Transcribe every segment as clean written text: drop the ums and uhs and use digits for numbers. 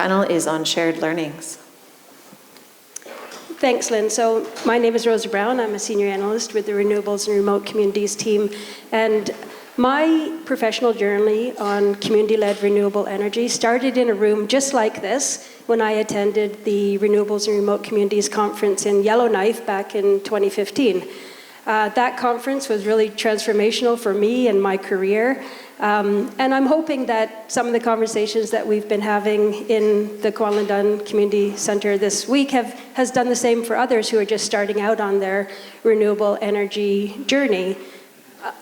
Panel is on shared learnings. Thanks, Lynn. So my name is Rosa Brown. I'm a senior analyst with the Renewables and Remote Communities team. And my professional journey on community-led renewable energy started in a room just like this when I attended the Renewables and Remote Communities conference in Yellowknife back in 2015. That conference was really transformational for me and my career. And I'm hoping that some of the conversations that we've been having in the Kluane Community Centre this week has done the same for others who are just starting out on their renewable energy journey.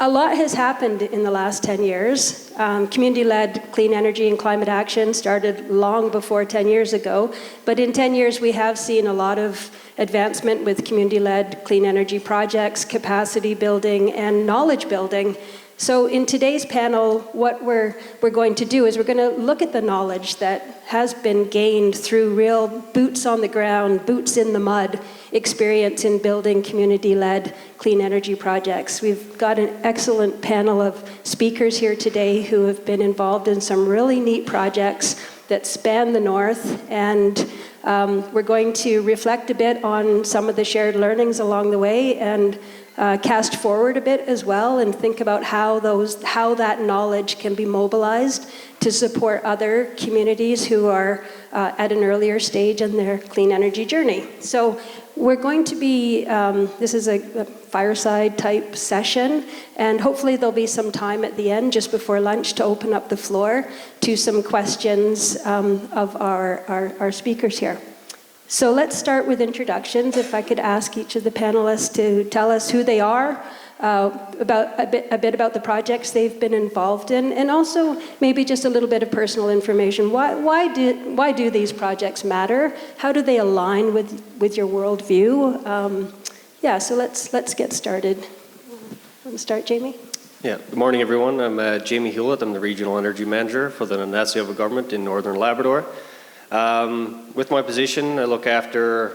A lot has happened in the last 10 years. Community-led clean energy and climate action started long before 10 years ago, but in 10 years we have seen a lot of advancement with community-led clean energy projects, capacity building, and knowledge building. So in today's panel, what we're going to do is we're going to look at the knowledge that has been gained through real boots on the ground, boots in the mud experience in building community-led clean energy projects. We've got an excellent panel of speakers here today who have been involved in some really neat projects that span the north, and we're going to reflect a bit on some of the shared learnings along the way and cast forward a bit as well and think about how that knowledge can be mobilized to support other communities who are at an earlier stage in their clean energy journey. So we're going to be, this is a fireside type session, and hopefully there'll be some time at the end just before lunch to open up the floor to some questions of our speakers here. So let's start with introductions. If I could ask each of the panelists to tell us who they are, about a bit about the projects they've been involved in, and also maybe just a little bit of personal information. Why do these projects matter? How do they align with your worldview? Yeah, so let's get started. Want to start, Jamie? Yeah. Good morning, everyone. I'm Jamie Hewlett. I'm the Regional Energy Manager for the ATCO government in Northern Labrador. With my position, I look after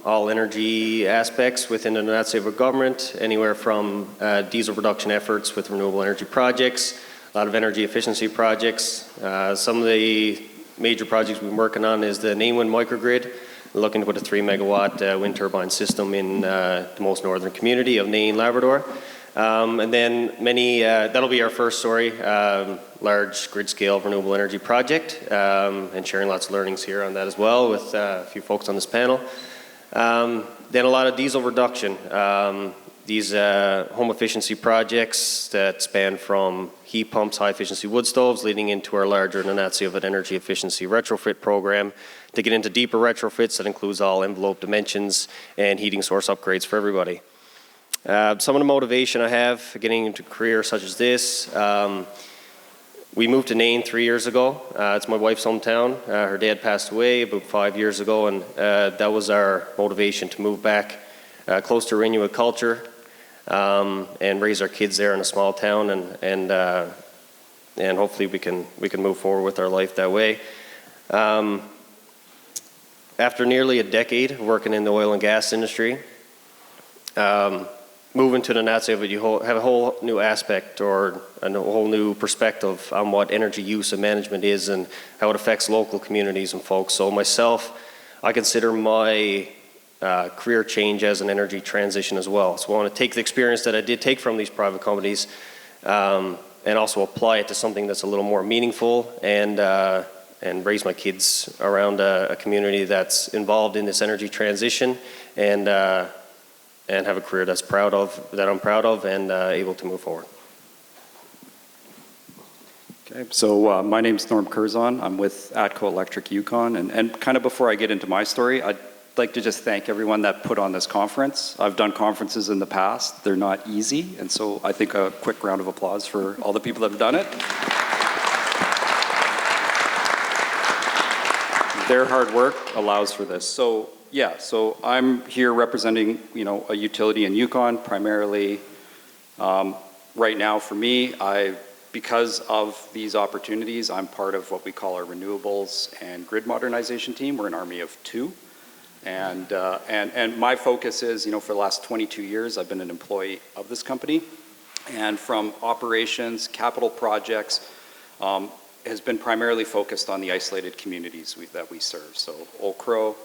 all energy aspects within the ATCO government, anywhere from diesel reduction efforts with renewable energy projects, a lot of energy efficiency projects. Some of the major projects we've been working on is the Nain Wind microgrid, looking to put a 3 megawatt wind turbine system in the most northern community of Nain, Labrador. And then that'll be our first story, large grid scale renewable energy project, and sharing lots of learnings here on that as well with a few folks on this panel. Then a lot of diesel reduction. These home efficiency projects that span from heat pumps, high efficiency wood stoves, leading into our larger NATSIO energy efficiency retrofit program to get into deeper retrofits that includes all envelope dimensions and heating source upgrades for everybody. Some of the motivation I have for getting into a career such as this, we moved to Nain 3 years ago. It's my wife's hometown. Her dad passed away about 5 years ago, and that was our motivation to move back close to Inuit culture and raise our kids there in a small town, and hopefully we can move forward with our life that way. After nearly a decade of working in the oil and gas industry, moving to the NATSIO, but you have a whole new aspect or a whole new perspective on what energy use and management is and how it affects local communities and folks. So myself, I consider my career change as an energy transition as well. So I want to take the experience that I did take from these private companies and also apply it to something that's a little more meaningful and raise my kids around a community that's involved in this energy transition and have a career that I'm proud of and able to move forward. Okay, so my name's Norm Curzon. I'm with ATCO Electric Yukon, and kind of before I get into my story, I'd like to just thank everyone that put on this conference. I've done conferences in the past. They're not easy, and so I think a quick round of applause for all the people that have done it. Their hard work allows for this. So yeah, so I'm here representing, a utility in Yukon, primarily. Right now, for me, because of these opportunities, I'm part of what we call our Renewables and Grid Modernization team. We're an army of two, and my focus is, for the last 22 years, I've been an employee of this company, and from operations, capital projects, has been primarily focused on the isolated communities that we serve. So Old Crow,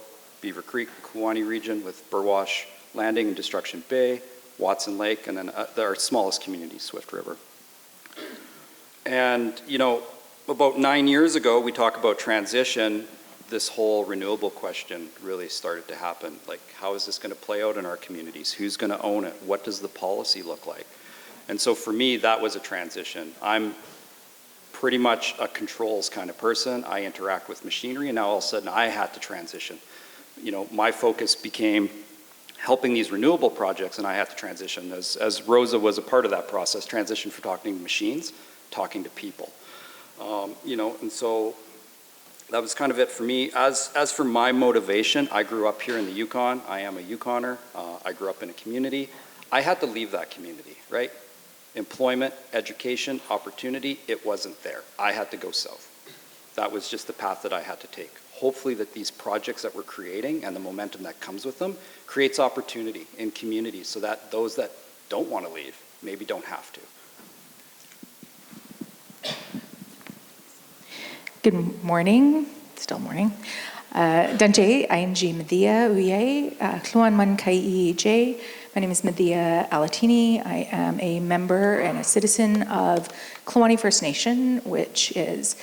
Beaver Creek, Kluane region with Burwash Landing and Destruction Bay, Watson Lake, and then our smallest community, Swift River. And, you know, about 9 years ago, we talk about transition, this whole renewable question really started to happen. Like, how is this going to play out in our communities? Who's going to own it? What does the policy look like? And so for me, that was a transition. I'm pretty much a controls kind of person. I interact with machinery, and now all of a sudden I had to transition. You know, my focus became helping these renewable projects, and I had to transition. As Rosa was a part of that process, transition from talking to machines, talking to people. You know, and so that was kind of it for me. As for my motivation, I grew up here in the Yukon. I am a Yukoner. I grew up in a community. I had to leave that community, right? Employment, education, opportunity, it wasn't there. I had to go south. That was just the path that I had to take. Hopefully that these projects that we're creating and the momentum that comes with them creates opportunity in communities so that those that don't want to leave maybe don't have to. Good morning, still morning. Dante, ING Medea Uye, Kluane Man Kai J. My name is Medea Alatini. I am a member and a citizen of Kluane First Nation, which is,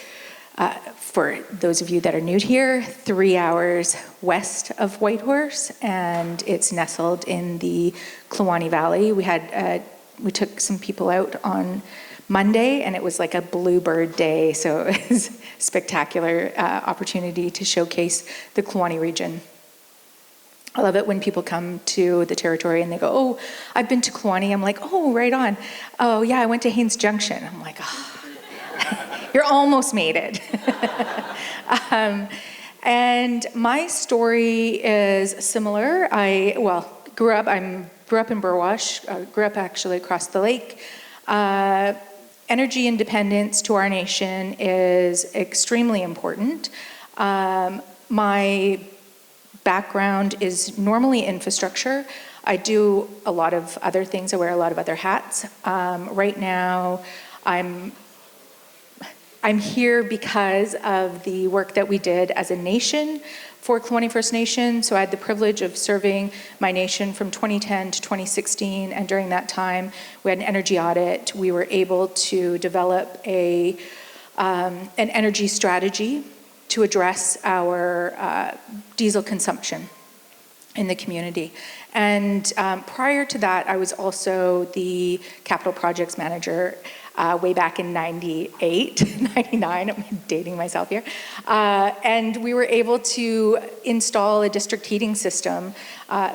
for those of you that are new here, 3 hours west of Whitehorse, and it's nestled in the Kluane Valley. We took some people out on Monday, and it was like a bluebird day, so it was a spectacular opportunity to showcase the Kluane region. I love it when people come to the territory and they go, oh, I've been to Kluane. I'm like, oh, right on. Oh, yeah, I went to Haines Junction. I'm like, oh, you're almost made it. And my story is similar. Grew up in Burwash, grew up actually across the lake. Energy independence to our nation is extremely important. My background is normally infrastructure. I do a lot of other things. I wear a lot of other hats. Right now, I'm here because of the work that we did as a nation for Kluane First Nation. So I had the privilege of serving my nation from 2010 to 2016, and during that time, we had an energy audit. We were able to develop an energy strategy to address our diesel consumption in the community. And prior to that, I was also the capital projects manager way back in 98, 99, I'm dating myself here. And we were able to install a district heating system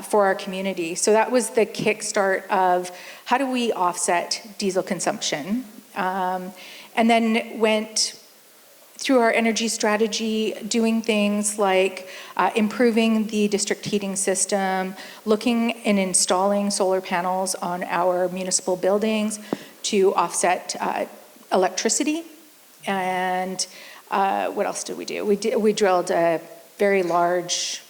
for our community. So that was the kickstart of how do we offset diesel consumption? And then went through our energy strategy, doing things like improving the district heating system, looking and installing solar panels on our municipal buildings to offset electricity. And what else did we do? We drilled a very large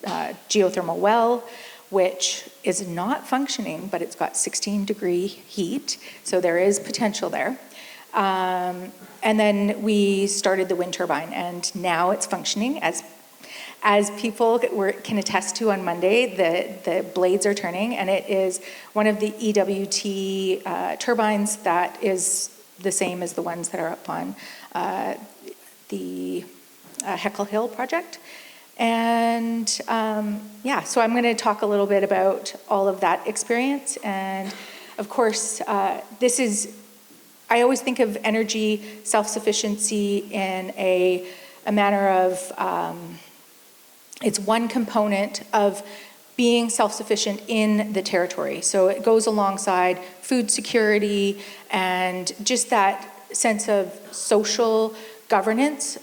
geothermal well, which is not functioning, but it's got 16-degree heat, so there is potential there. And then we started the wind turbine, and now it's functioning. As people can attest to on Monday, the blades are turning, and it is one of the EWT turbines that is the same as the ones that are up on the Heckle Hill project. And so I'm going to talk a little bit about all of that experience. And of course, I always think of energy self-sufficiency in a manner of, it's one component of being self-sufficient in the territory. So it goes alongside food security and just that sense of social governance.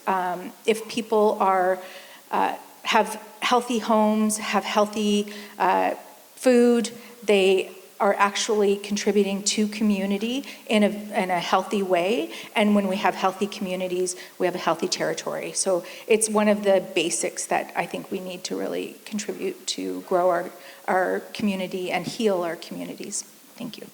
If people have healthy homes, have healthy food, they are actually contributing to community in a healthy way. And when we have healthy communities, we have a healthy territory. So it's one of the basics that I think we need to really contribute to grow our community and heal our communities. Thank you.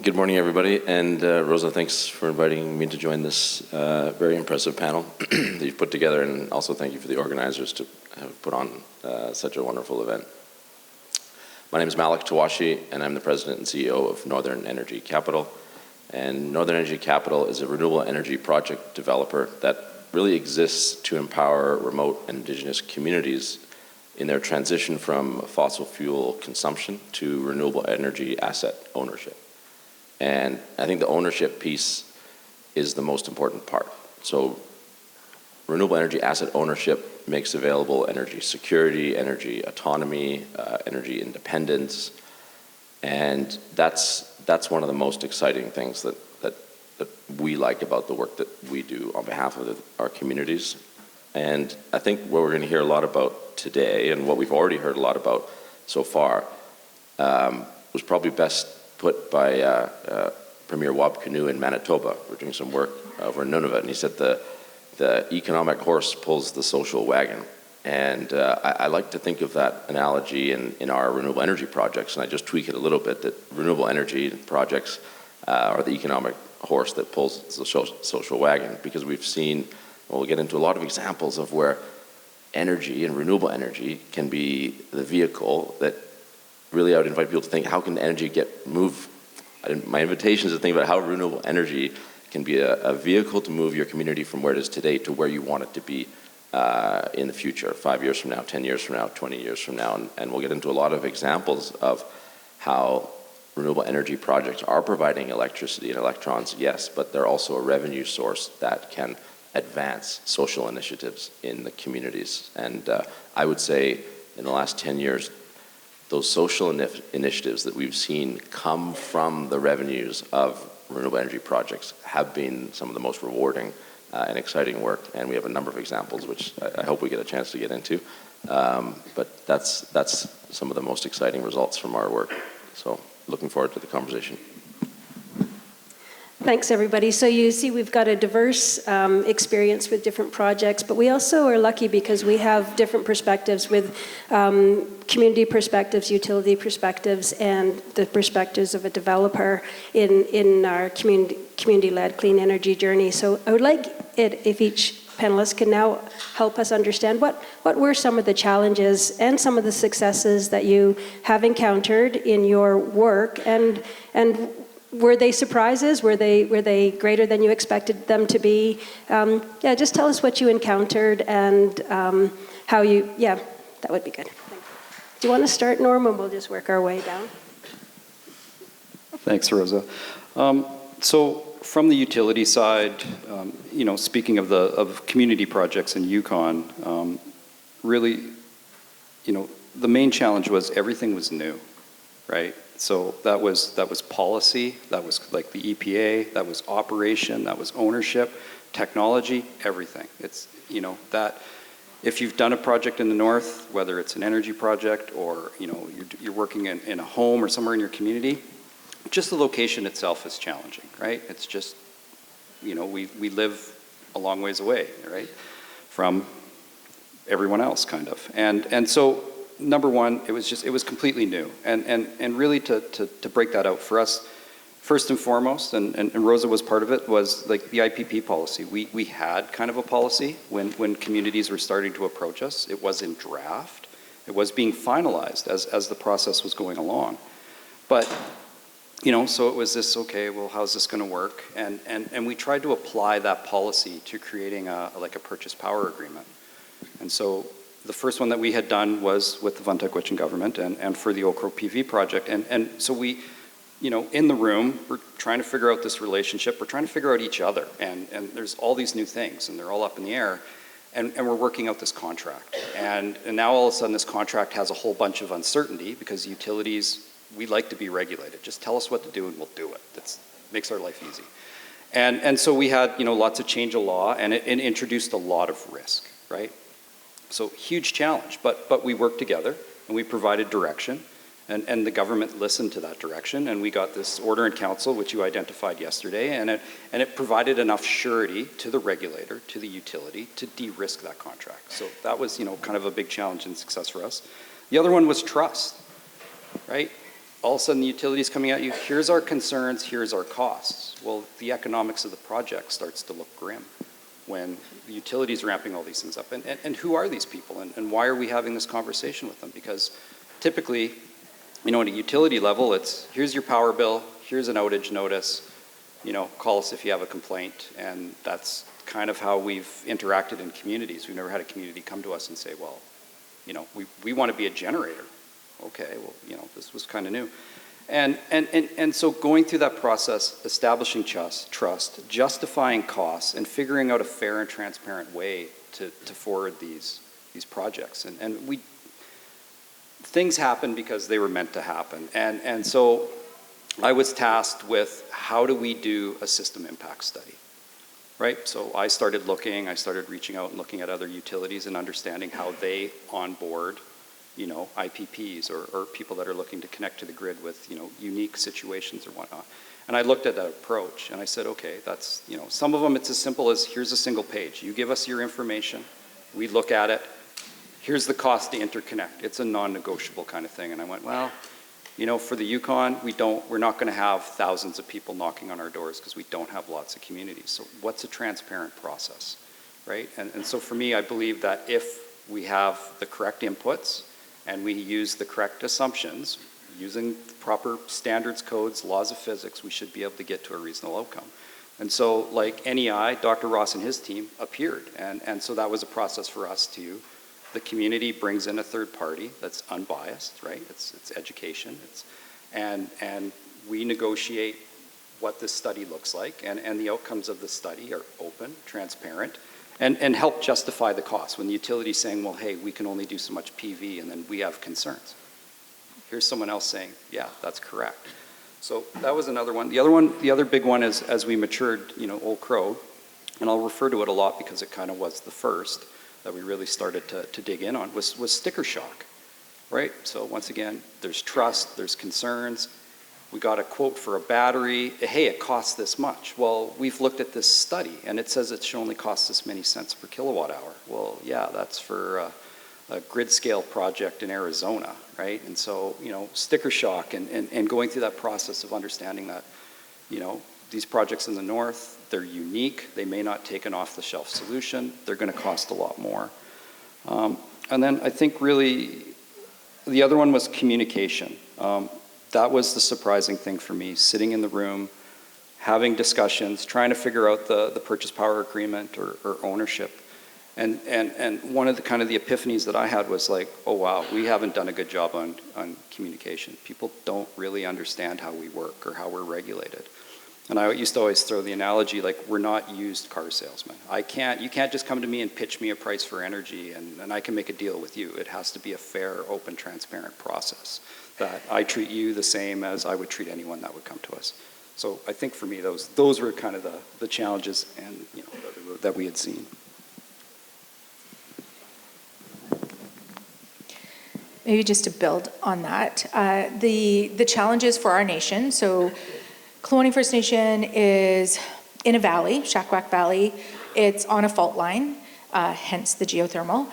Good morning, everybody. And Rosa, thanks for inviting me to join this very impressive panel that you've put together. And also thank you for the organizers to have put on such a wonderful event. My name is Malek, Tawashy, and I'm the president and CEO of Northern Energy Capital. And Northern Energy Capital is a renewable energy project developer that really exists to empower remote and Indigenous communities in their transition from fossil fuel consumption to renewable energy asset ownership. And I think the ownership piece is the most important part. So renewable energy asset ownership makes available energy security, energy autonomy, energy independence, and that's one of the most exciting things that we like about the work that we do on behalf of our communities. And I think what we're going to hear a lot about today, and what we've already heard a lot about so far, was probably best put by Premier Wab Kinew in Manitoba. We're doing some work over in Nunavut, and he said the economic horse pulls the social wagon. And I like to think of that analogy in our renewable energy projects, and I just tweak it a little bit, that renewable energy projects are the economic horse that pulls the social wagon, because we've seen, well, we'll get into a lot of examples of where energy and renewable energy can be the vehicle that really I would invite people to think, how can energy get moved? My invitation is to think about how renewable energy can be a vehicle to move your community from where it is today to where you want it to be in the future, 5 years from now, 10 years from now, 20 years from now. And we'll get into a lot of examples of how renewable energy projects are providing electricity and electrons, yes, but they're also a revenue source that can advance social initiatives in the communities. And I would say in the last 10 years, those social initiatives that we've seen come from the revenues of renewable energy projects have been some of the most rewarding and exciting work. And we have a number of examples, which I hope we get a chance to get into. But that's some of the most exciting results from our work. So looking forward to the conversation. Thanks, everybody. So you see we've got a diverse experience with different projects, but we also are lucky because we have different perspectives with community perspectives, utility perspectives, and the perspectives of a developer in our community-led clean energy journey. So I would like it if each panelist can now help us understand what were some of the challenges and some of the successes that you have encountered in your work, and were they surprises? Were they greater than you expected them to be? Yeah, just tell us what you encountered and how you, yeah, that would be good. Do you want to start, Norm, and we'll just work our way down? Thanks, Rosa. So from the utility side, speaking of community projects in Yukon, really, the main challenge was everything was new, right? So that was policy, that was like the EPA, that was operation, that was ownership, technology, everything. It's, that if you've done a project in the north, whether it's an energy project or, you're working in a home or somewhere in your community, just the location itself is challenging, right? It's just, we live a long ways away, right, from everyone else, kind of. And so, number one, it was completely new. And really to break that out for us, first and foremost, and Rosa was part of it, was like the IPP policy. We had kind of a policy when communities were starting to approach us. It was in draft. It was being finalized as the process was going along. But, so it was this, okay, well, how's this going to work? And we tried to apply that policy to creating a purchase power agreement. And so the first one that we had done was with the Vantakwichin government and for the Okro PV project. And so we, in the room, we're trying to figure out this relationship. We're trying to figure out each other. And there's all these new things, and they're all up in the air. And we're working out this contract. And now all of a sudden this contract has a whole bunch of uncertainty because utilities, we like to be regulated. Just tell us what to do and we'll do it. That makes our life easy. And so we had, lots of change of law, and it introduced a lot of risk, right? So huge challenge, but we worked together and we provided direction, and the government listened to that direction, and we got this order in council, which you identified yesterday, and it provided enough surety to the regulator, to the utility, to de-risk that contract. So that was, kind of a big challenge and success for us. The other one was trust, right? all of a sudden the utility's coming at you, here's our concerns, here's our costs. Well, the economics of the project starts to look grim when the utility's ramping all these things up. And who are these people, and why are we having this conversation with them? Because typically, at a utility level, it's here's your power bill, here's an outage notice, call us if you have a complaint, and that's kind of how we've interacted in communities. We've never had a community come to us and say, well, we want to be a generator. Okay, well, this was kind of new. And so going through that process, establishing trust, justifying costs, and figuring out a fair and transparent way to forward these projects. And things happen because they were meant to happen. And so I was tasked with how do we do a system impact study, right? So I started reaching out and looking at other utilities and understanding how they onboard IPPs or people that are looking to connect to the grid with, unique situations or whatnot. And I looked at that approach and I said, okay, that's, some of them it's as simple as here's a single page. You give us your information, we look at it, here's the cost to interconnect. It's a non-negotiable kind of thing. And I went, well, for the Yukon, we're not going to have thousands of people knocking on our doors because we don't have lots of communities. So what's a transparent process, right? And so for me, I believe that if we have the correct inputs, and we use the correct assumptions, using the proper standards, codes, laws of physics, we should be able to get to a reasonable outcome. And so like NEI, Dr. Ross and his team appeared. And so that was a process for us the community brings in a third party that's unbiased, right? It's education. And we negotiate what this study looks like, and the outcomes of the study are open, transparent, and help justify the cost. When the utility's saying, well, hey, we can only do so much PV, and then we have concerns. Here's someone else saying, yeah, that's correct. So that was another one. The other big one is, as we matured, Old Crow, and I'll refer to it a lot because it kind of was the first that we really started to dig in on, was sticker shock, right? So once again, there's trust, there's concerns. We got a quote for a battery. Hey, it costs this much. Well, we've looked at this study, and it says it should only cost this many cents per kilowatt hour. Well, yeah, that's for a grid scale project in Arizona, right? And so, sticker shock and going through that process of understanding that, these projects in the north, they're unique. They may not take an off-the-shelf solution. They're going to cost a lot more. And then I think really the other one was communication. That was the surprising thing for me, sitting in the room, having discussions, trying to figure out the purchase power agreement or ownership. And one of the kind of the epiphanies that I had was like, oh wow, we haven't done a good job on communication. People don't really understand how we work or how we're regulated. And I used to always throw the analogy, like, we're not used car salesmen. You can't just come to me and pitch me a price for energy and I can make a deal with you. It has to be a fair, open, transparent process that I treat you the same as I would treat anyone that would come to us. So I think for me, those were kind of the challenges and that we had seen. Maybe just to build on that, the challenges for our nation. So Kluane First Nation is in a valley, Shakwack Valley. It's on a fault line, hence the geothermal.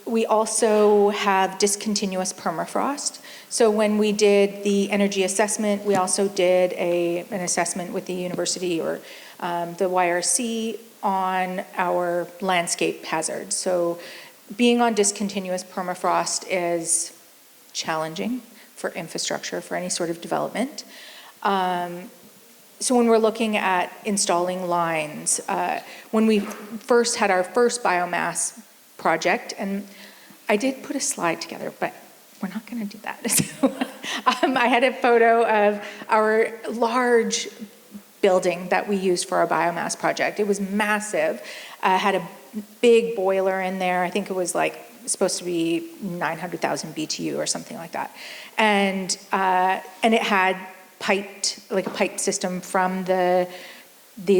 We also have discontinuous permafrost. So when we did the energy assessment, we also did an assessment with the university or the YRC on our landscape hazards. So being on discontinuous permafrost is challenging for infrastructure, for any sort of development. So when we're looking at installing lines, when we first had our first biomass project, and I did put a slide together, but we're not going to do that. So, I had a photo of our large building that we used for our biomass project. It was massive. Had a big boiler in there. I think it was supposed to be 900,000 BTU or something like that. And it had a pipe system from the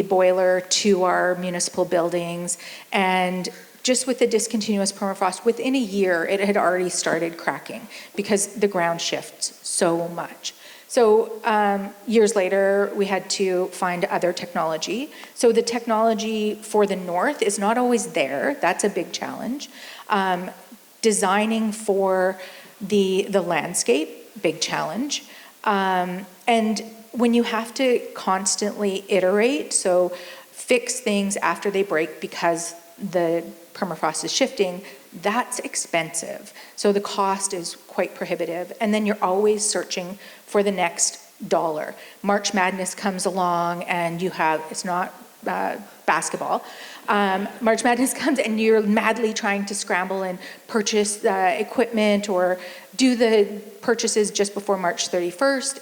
boiler to our municipal buildings. And just with the discontinuous permafrost, within a year, it had already started cracking because the ground shifts so much. So years later, we had to find other technology. So the technology for the north is not always there. That's a big challenge. Designing for the landscape big challenge. And when you have to constantly iterate, so fix things after they break because the permafrost is shifting, that's expensive. So the cost is quite prohibitive. And then you're always searching for the next dollar. March Madness comes along and you have, it's not basketball. March Madness comes and you're madly trying to scramble and purchase equipment or do the purchases just before March 31st.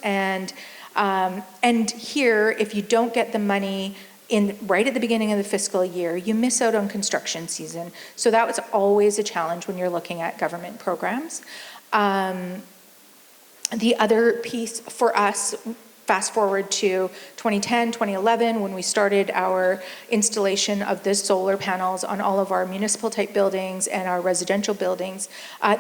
And here, if you don't get the money in right at the beginning of the fiscal year, you miss out on construction season. So that was always a challenge when you're looking at government programs. The other piece for us, fast forward to 2010, 2011, when we started our installation of the solar panels on all of our municipal type buildings and our residential buildings,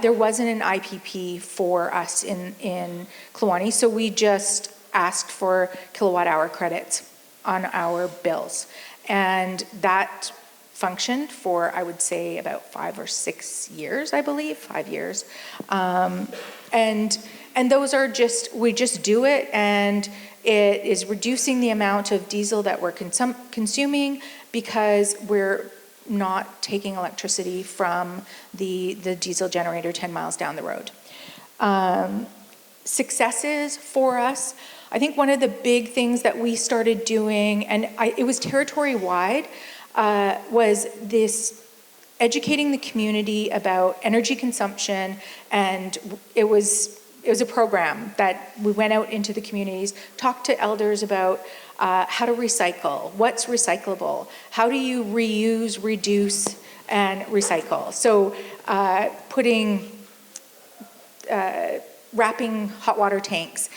there wasn't an IPP for us in Kluane, so we just asked for kilowatt hour credits on our bills. And that functioned for, I would say, about 5 or 6 years, I believe, 5 years. And those are just, we just do it, and it is reducing the amount of diesel that we're consuming because we're not taking electricity from the diesel generator 10 miles down the road. Successes for us, I think one of the big things that we started doing, and it was territory-wide, was this educating the community about energy consumption, and it was a program that we went out into the communities, talked to elders about how to recycle, what's recyclable, how do you reuse, reduce, and recycle. So wrapping hot water tanks,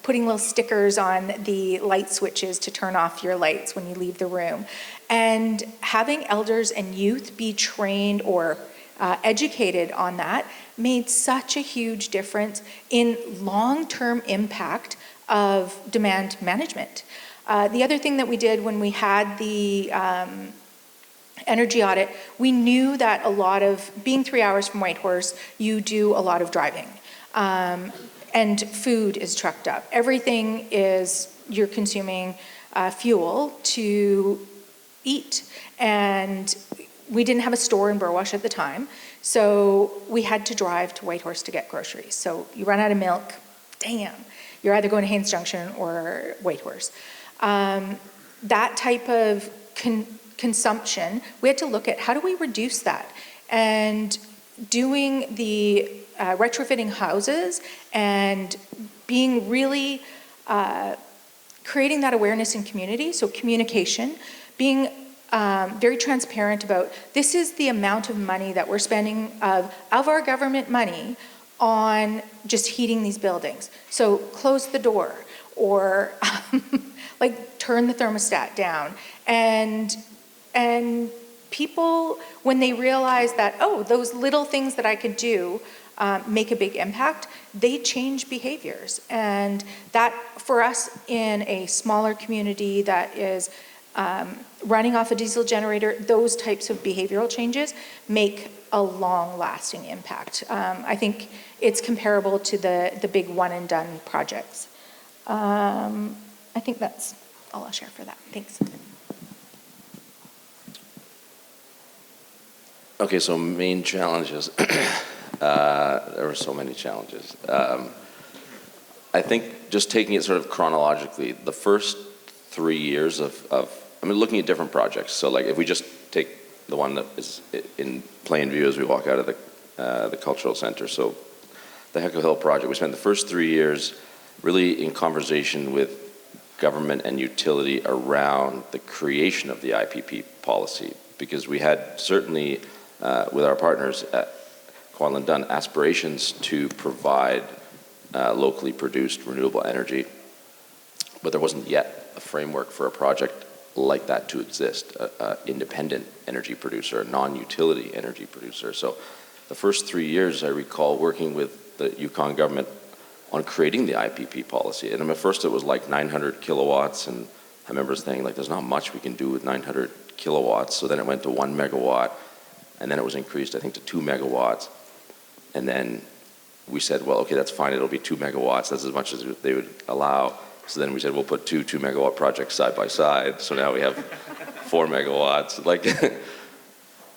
putting little stickers on the light switches to turn off your lights when you leave the room, and having elders and youth be trained or educated on that made such a huge difference in long-term impact of demand management. The other thing that we did when we had the energy audit, we knew that a lot of, being 3 hours from Whitehorse, you do a lot of driving. And food is trucked up. Everything is, you're consuming fuel to eat. And we didn't have a store in Burwash at the time, so we had to drive to Whitehorse to get groceries. So you run out of milk, damn, you're either going to Haines Junction or Whitehorse. That type of consumption, we had to look at how do we reduce that? And doing the retrofitting houses and being really creating that awareness in community, so communication, being very transparent about this is the amount of money that we're spending of our government money on just heating these buildings. So close the door or like turn the thermostat down. And people, when they realize that, oh, those little things that I could do make a big impact, they change behaviors. And that, for us in a smaller community that is running off a diesel generator, those types of behavioral changes make a long-lasting impact. I think it's comparable to the big one-and-done projects. I think that's all I'll share for that. Thanks. Okay, so main challenges. There were so many challenges. I think just taking it sort of chronologically, the first 3 years I mean, looking at different projects. So like if we just take the one that is in plain view as we walk out of the cultural center. So the Heckle Hill project, we spent the first 3 years really in conversation with government and utility around the creation of the IPP policy, because we had certainly with our partners at Quanland Dunn aspirations to provide locally produced renewable energy, but there wasn't yet a framework for a project like that to exist, an independent energy producer, a non-utility energy producer. So the first 3 years I recall working with the Yukon government on creating the IPP policy. And at first it was like 900 kilowatts, and I remember saying like there's not much we can do with 900 kilowatts. So then it went to 1 megawatt, and then it was increased I think to 2 megawatts. And then we said, well, okay, that's fine. It'll be 2 megawatts. That's as much as they would allow. So then we said, we'll put two 2-megawatt projects side by side. So now we have 4 megawatts. Like,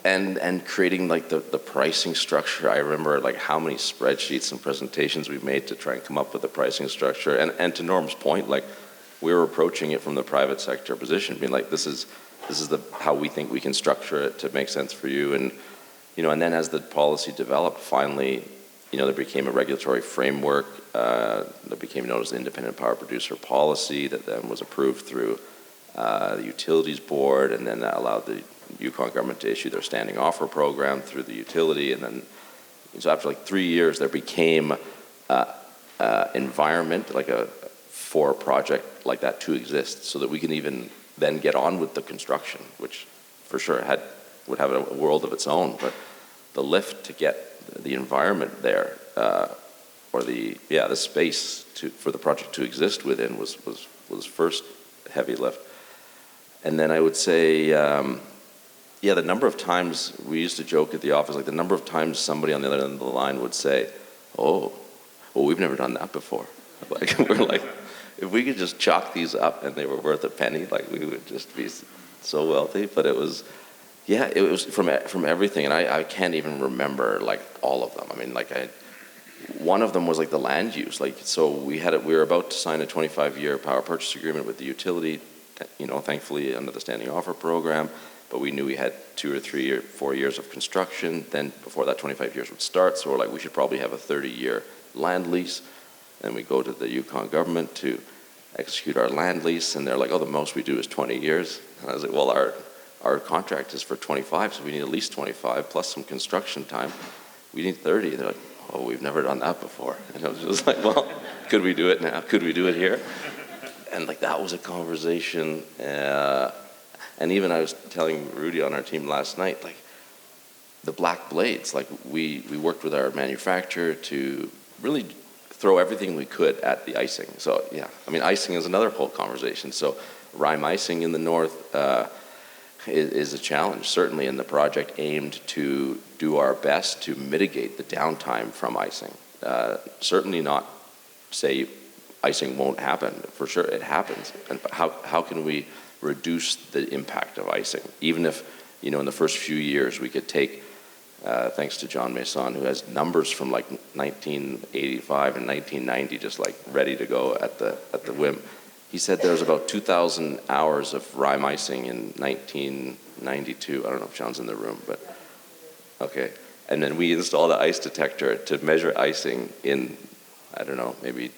and creating like the pricing structure. I remember like how many spreadsheets and presentations we made to try and come up with the pricing structure. And to Norm's point, like we were approaching it from the private sector position, being like, this is how we think we can structure it to make sense for you. And, and then as the policy developed, finally, there became a regulatory framework that became known as the Independent Power Producer Policy that then was approved through the Utilities Board, and then that allowed the Yukon government to issue their standing offer program through the utility. And then, so after like 3 years, there became environment for a project like that to exist, so that we can even then get on with the construction, which for sure would have a world of its own. But the lift to get the environment there, or the space for the project to exist within was first heavy lift. And then I would say, the number of times we used to joke at the office, like the number of times somebody on the other end of the line would say, "Oh, well, we've never done that before." Like we're like, if we could just chalk these up and they were worth a penny, like we would just be so wealthy. But it was from everything, and I can't even remember like all of them. I mean, one of them was like the land use. Like, so we were about to sign a 25-year power purchase agreement with the utility, thankfully under the standing offer program, but we knew we had 2 or 3 or 4 years of construction then before that 25 years would start. So we're like, we should probably have a 30-year land lease. And we go to the Yukon government to execute our land lease, and they're like, oh, the most we do is 20 years. And I was like, well, our contract is for 25, so we need at least 25 plus some construction time. We need 30. They're like, oh, we've never done that before. And I was just like, well, could we do it now? Could we do it here? And like that was a conversation. And even I was telling Rudy on our team last night, like the black blades, like we worked with our manufacturer to really throw everything we could at the icing. So yeah, I mean, icing is another whole conversation. So rime icing in the north is a challenge, certainly, in the project aimed to do our best to mitigate the downtime from icing. Certainly not say icing won't happen. For sure, it happens. And how can we reduce the impact of icing? Even if, in the first few years we could take, thanks to John Mason, who has numbers from like 1985 and 1990 just like ready to go at the whim. He said there was about 2,000 hours of rime icing in 1992. I don't know if John's in the room, but okay. And then we installed an ice detector to measure icing in, I don't know, maybe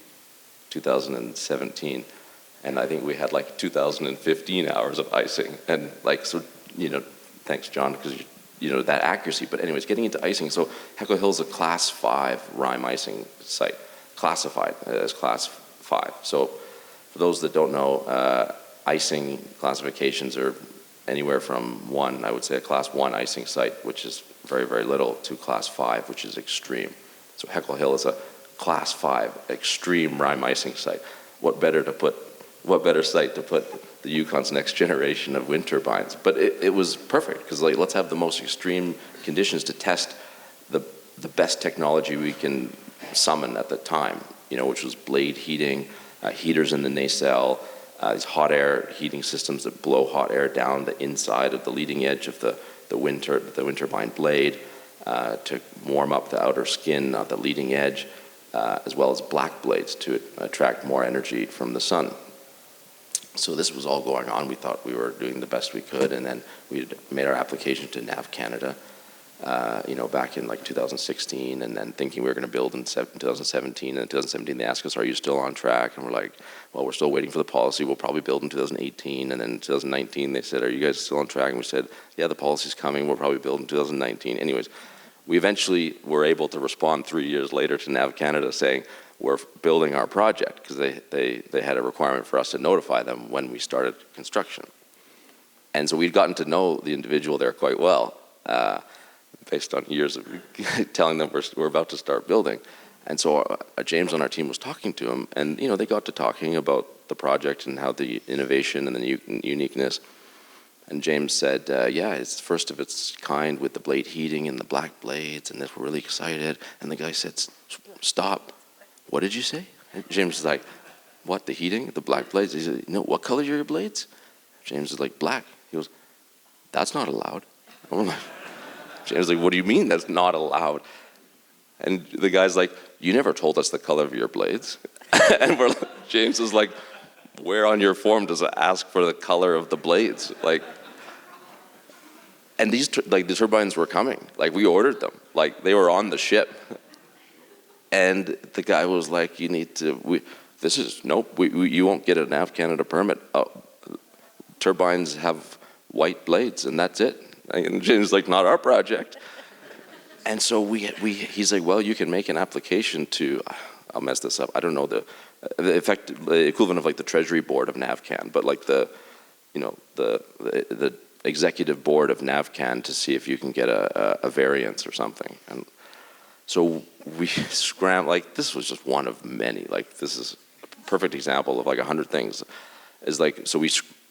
2017. And I think we had like 2,015 hours of icing. And like, so, thanks, John, because, that accuracy. But anyways, getting into icing. So Heckle Hill's a class 5 rime icing site, classified as class 5. So for those that don't know, icing classifications are anywhere from 1, I would say a class 1 icing site, which is very, very little, to class 5, which is extreme. So Heckle Hill is a class 5 extreme rime icing site. What better site to put the Yukon's next generation of wind turbines? But it was perfect, because like, let's have the most extreme conditions to test the best technology we can summon at the time, which was blade heating, heaters in the nacelle, these hot air heating systems that blow hot air down the inside of the leading edge of the wind turbine blade to warm up the outer skin of the leading edge, as well as black blades to attract more energy from the sun. So this was all going on. We thought we were doing the best we could, and then we made our application to NAV Canada, back in like 2016, and then thinking we were going to build in 2017. And in 2017, they asked us, "Are you still on track?" And we're like, "Well, we're still waiting for the policy. We'll probably build in 2018." And then in 2019, they said, "Are you guys still on track?" And we said, "Yeah, the policy's coming. We'll probably build in 2019." Anyways, we eventually were able to respond 3 years later to NAV Canada saying, we're building our project, because they had a requirement for us to notify them when we started construction. And so we'd gotten to know the individual there quite well, based on years of telling them we're about to start building. And so James on our team was talking to him, and they got to talking about the project and how the innovation and the uniqueness. And James said, yeah, it's first of its kind with the blade heating and the black blades, and we're really excited. And the guy said, stop. What did you say? And James is like, what, the heating, the black blades? He said, no, what color are your blades? James is like, black. He goes, that's not allowed. I'm like, James is like, what do you mean that's not allowed? And the guy's like, you never told us the color of your blades. And James is like, where on your form does it ask for the color of the blades? Like, and these, the turbines were coming. Like, we ordered them. Like, they were on the ship. And the guy was like, you need to, you won't get a NAV Canada permit. Turbines have white blades, and that's it. And James is like, not our project. And so he's like, well, you can make an application to, I'll mess this up, I don't know the equivalent of like the Treasury Board of NavCan, but like the executive board of NavCan to see if you can get a variance or something. And so we scrambled, like this was just one of many, like this is a perfect example of like 100 things. Is like, so we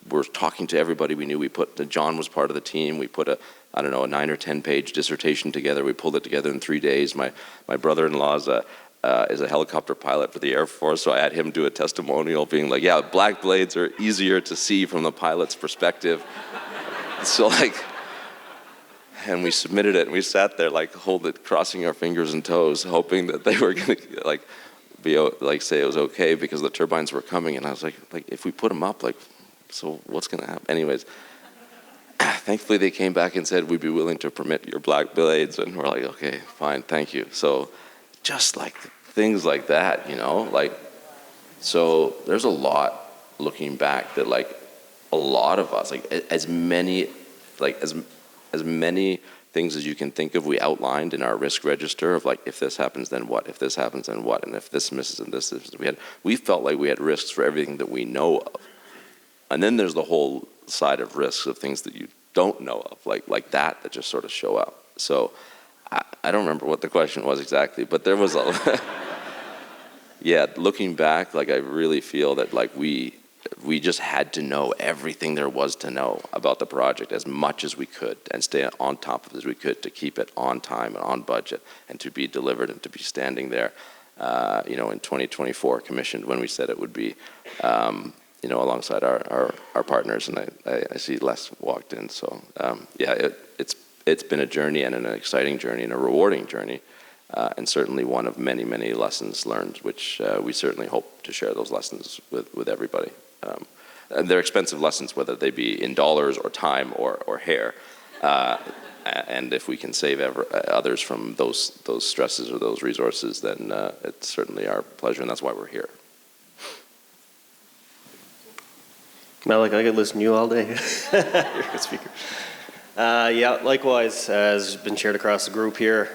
were talking to everybody we knew. John was part of the team. We put a 9 or 10 page dissertation together. We pulled it together in 3 days. My brother-in-law is a helicopter pilot for the Air Force, so I had him do a testimonial being like, yeah, black blades are easier to see from the pilot's perspective. So like, and we submitted it, and we sat there like, crossing our fingers and toes, hoping that they were gonna say it was okay because the turbines were coming. And I was like if we put them up, so what's gonna happen? Anyways, thankfully they came back and said we'd be willing to permit your black blades, and we're like, okay, fine, thank you. So just like things like that, so there's a lot looking back that like a lot of us, as many things as you can think of, we outlined in our risk register of like, if this happens, then what? If this happens, then what? And if this misses and this, we felt like we had risks for everything that we know of. And then there's the whole side of risks of things that you don't know of, like that just sort of show up. So I don't remember what the question was exactly, but there was yeah, looking back, I really feel that we just had to know everything there was to know about the project as much as we could and stay on top of it as we could to keep it on time and on budget and to be delivered and to be standing there, in 2024 commissioned when we said it would be, alongside our partners. And I see Les walked in. So it's been a journey and an exciting journey and a rewarding journey. And certainly one of many, many lessons learned, which we certainly hope to share those lessons with everybody. And they're expensive lessons, whether they be in dollars or time or hair. And if we can save others from those stresses or those resources, then it's certainly our pleasure, and that's why we're here. Malek, I could listen to you all day. You're a good speaker. Yeah, likewise, as been shared across the group here.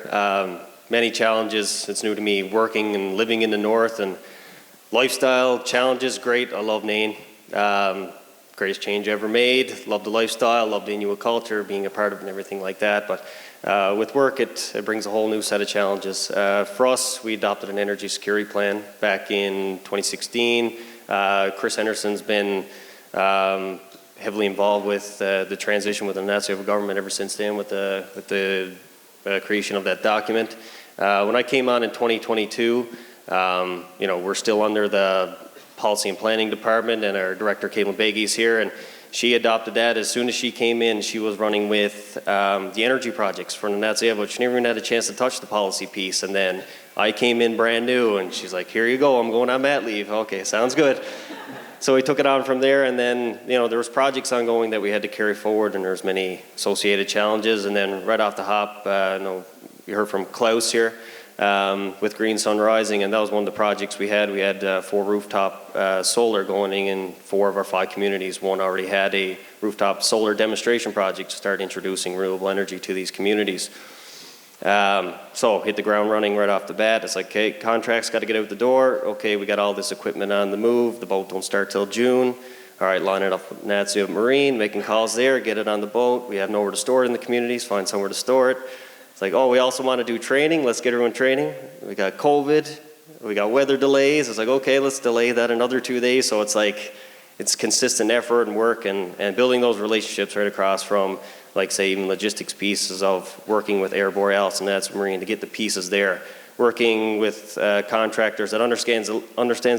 Many challenges. It's new to me, working and living in the north, and lifestyle challenges. Great. I love Nain. Greatest change ever made. Love the lifestyle. Love the Inuit culture, being a part of it and everything like that. But with work, it brings a whole new set of challenges. For us, we adopted an energy security plan back in 2016. Chris Henderson's been heavily involved with the transition with the Nazi government ever since then, with the creation of that document. When I came on in 2022, we're still under the Policy and Planning Department, and our director, Caitlin Beggy's here, and she adopted that. As soon as she came in, she was running with the energy projects for the Nazi, but she never even had a chance to touch the policy piece. And then I came in brand new, and she's like, here you go, I'm going on mat leave. Okay, sounds good. So we took it on from there, and then there was projects ongoing that we had to carry forward, and there's many associated challenges. And then right off the hop, you heard from Klaus here with Green Sun Rising, and that was one of the projects we had. We had 4 rooftop solar going in 4 of our 5 communities. One already had a rooftop solar demonstration project to start introducing renewable energy to these communities. So hit the ground running right off the bat. It's like, okay, contracts got to get out the door. Okay, we got all this equipment on the move. The boat don't start till June. All right, line it up with Nazi Marine, making calls there, get it on the boat. We have nowhere to store it in the communities, find somewhere to store it. It's like, oh, we also want to do training. Let's get everyone training. We got COVID. We got weather delays. It's like, okay, let's delay that another 2 days. So it's like, it's consistent effort and work and building those relationships right across from, like, say, even logistics pieces of working with Air Borealis and Nazi Marine to get the pieces there. working with contractors that understands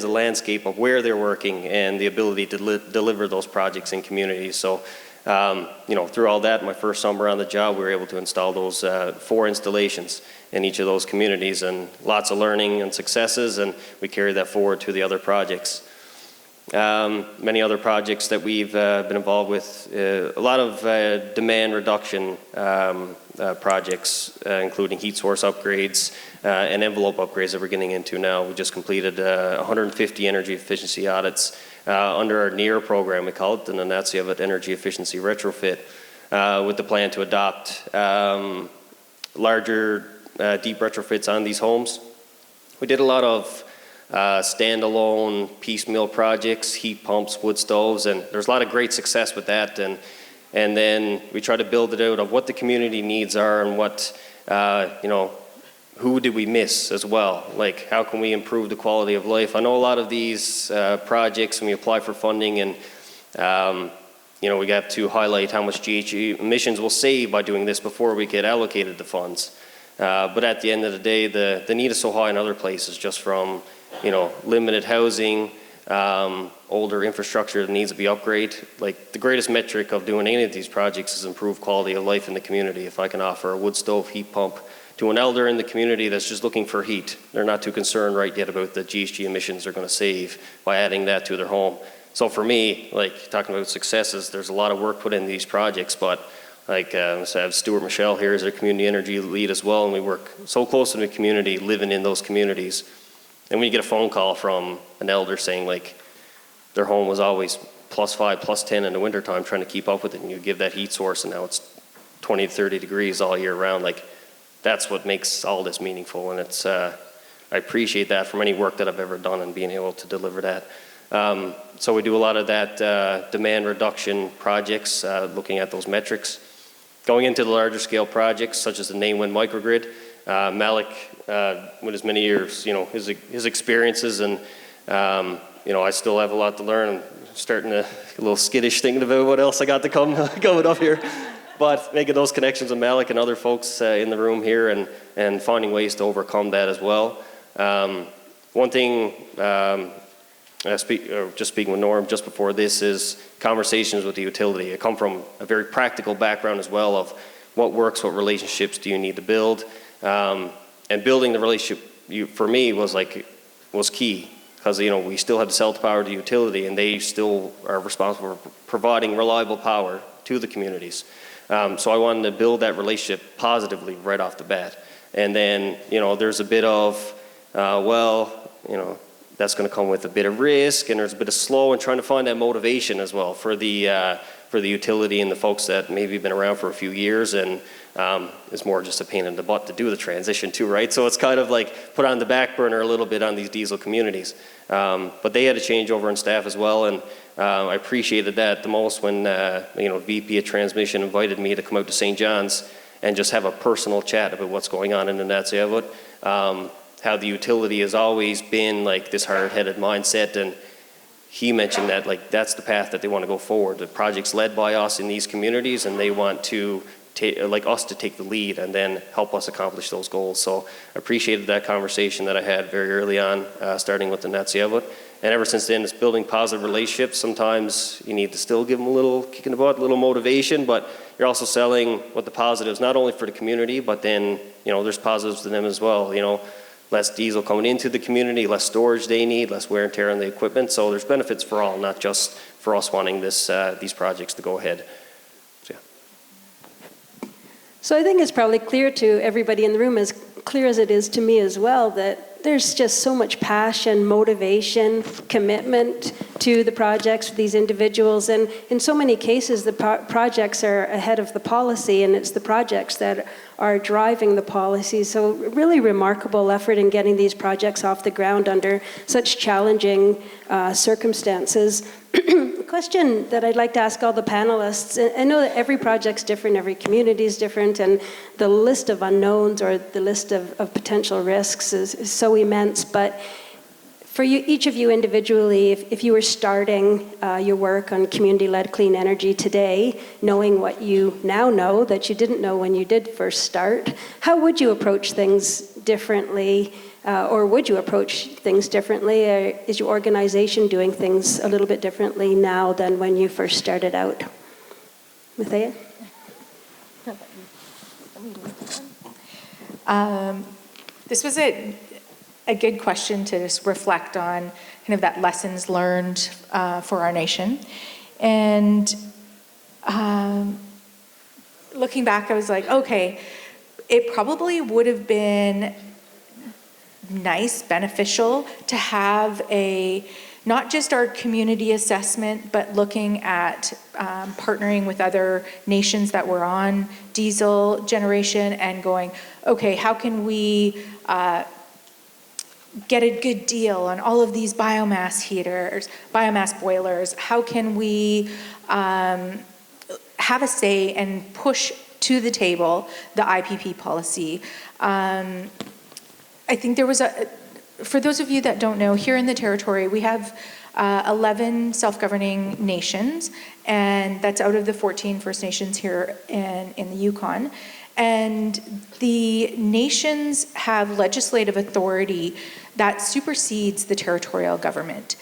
the landscape of where they're working and the ability to deliver those projects in communities. So, through all that, my first summer on the job, we were able to install those 4 installations in each of those communities, and lots of learning and successes, and we carry that forward to the other projects. Many other projects that we've been involved with, a lot of demand reduction projects, including heat source upgrades and envelope upgrades that we're getting into now. We just completed 150 energy efficiency audits under our NEAR program, we call it, the Natsiavut Energy Efficiency Retrofit, with the plan to adopt larger deep retrofits on these homes. We did a lot of standalone piecemeal projects, heat pumps, wood stoves, and there's a lot of great success with that. And then we try to build it out of what the community needs are and what, who did we miss as well? Like, how can we improve the quality of life? I know a lot of these projects, when we apply for funding, and we got to highlight how much GHG emissions we'll save by doing this before we get allocated the funds. But at the end of the day, the need is so high in other places, just from limited housing, older infrastructure that needs to be upgraded. Like, the greatest metric of doing any of these projects is improve quality of life in the community. If I can offer a wood stove heat pump to an elder in the community that's just looking for heat, they're not too concerned right yet about the GHG emissions they're going to save by adding that to their home. So for me, like, talking about successes, there's a lot of work put into these projects, but so I have Stuart Michelle here as our community energy lead as well, and we work so close to the community, living in those communities. And when you get a phone call from an elder saying, like, their home was always +5, +10 in the wintertime, trying to keep up with it, and you give that heat source, and now it's 20 to 30 degrees all year round, like, that's what makes all this meaningful. And it's I appreciate that from any work that I've ever done and being able to deliver that. So we do a lot of that demand reduction projects, looking at those metrics. Going into the larger scale projects, such as the Nain-Wind microgrid, Malek, with his many years, his experiences, and I still have a lot to learn. I'm starting a little skittish thinking about what else I got to coming up here. But making those connections with Malek and other folks in the room here, and finding ways to overcome that as well. One thing, just speaking with Norm just before this, is conversations with the utility. I come from a very practical background as well of what works, what relationships do you need to build. And building the relationship for me was key, because we still have to sell the power to the utility, and they still are responsible for providing reliable power to the communities. So I wanted to build that relationship positively right off the bat. And then there's a bit of that's going to come with a bit of risk, and there's a bit of slow, and trying to find that motivation as well for the utility and the folks that maybe have been around for a few years, and it's more just a pain in the butt to do the transition too, right? So it's kind of like put on the back burner a little bit on these diesel communities. But they had a changeover in staff as well, and I appreciated that the most when VP of Transmission invited me to come out to St. John's and just have a personal chat about what's going on in the Natsiavut. How the utility has always been like this hard-headed mindset, and he mentioned that that's the path that they want to go forward. The project's led by us in these communities, and they want to us to take the lead and then help us accomplish those goals. So I appreciated that conversation that I had very early on, starting with the Natsiavut. And ever since then, it's building positive relationships. Sometimes you need to still give them a little kick in the butt, a little motivation, but you're also selling what the positives, not only for the community, but then there's positives to them as well. Less diesel coming into the community, less storage they need, less wear and tear on the equipment. So there's benefits for all, not just for us wanting these projects to go ahead. So, yeah. So I think it's probably clear to everybody in the room, as clear as it is to me as well, that there's just so much passion, motivation, commitment to the projects for these individuals. And in so many cases, the projects are ahead of the policy, and it's the projects that are driving the policy. So really remarkable effort in getting these projects off the ground under such challenging circumstances. A question that I'd like to ask all the panelists, I know that every project's different, every community is different, and the list of unknowns or the list of potential risks is so immense, but for you, each of you individually, if you were starting your work on community-led clean energy today, knowing what you now know that you didn't know when you did first start, how would you approach things differently, or would you approach things differently? Is your organization doing things a little bit differently now than when you first started out? Mathea? This was a good question to just reflect on kind of that lessons learned for our nation. And looking back, I was like, okay, it probably would have been nice, beneficial to have not just our community assessment, but looking at partnering with other nations that were on diesel generation and going, okay, how can we get a good deal on all of these biomass heaters, biomass boilers? How can we have a say and push to the table the IPP policy? I think there was for those of you that don't know, here in the territory, we have 11 self-governing nations, and that's out of the 14 First Nations here in the Yukon. And the nations have legislative authority that supersedes the territorial government,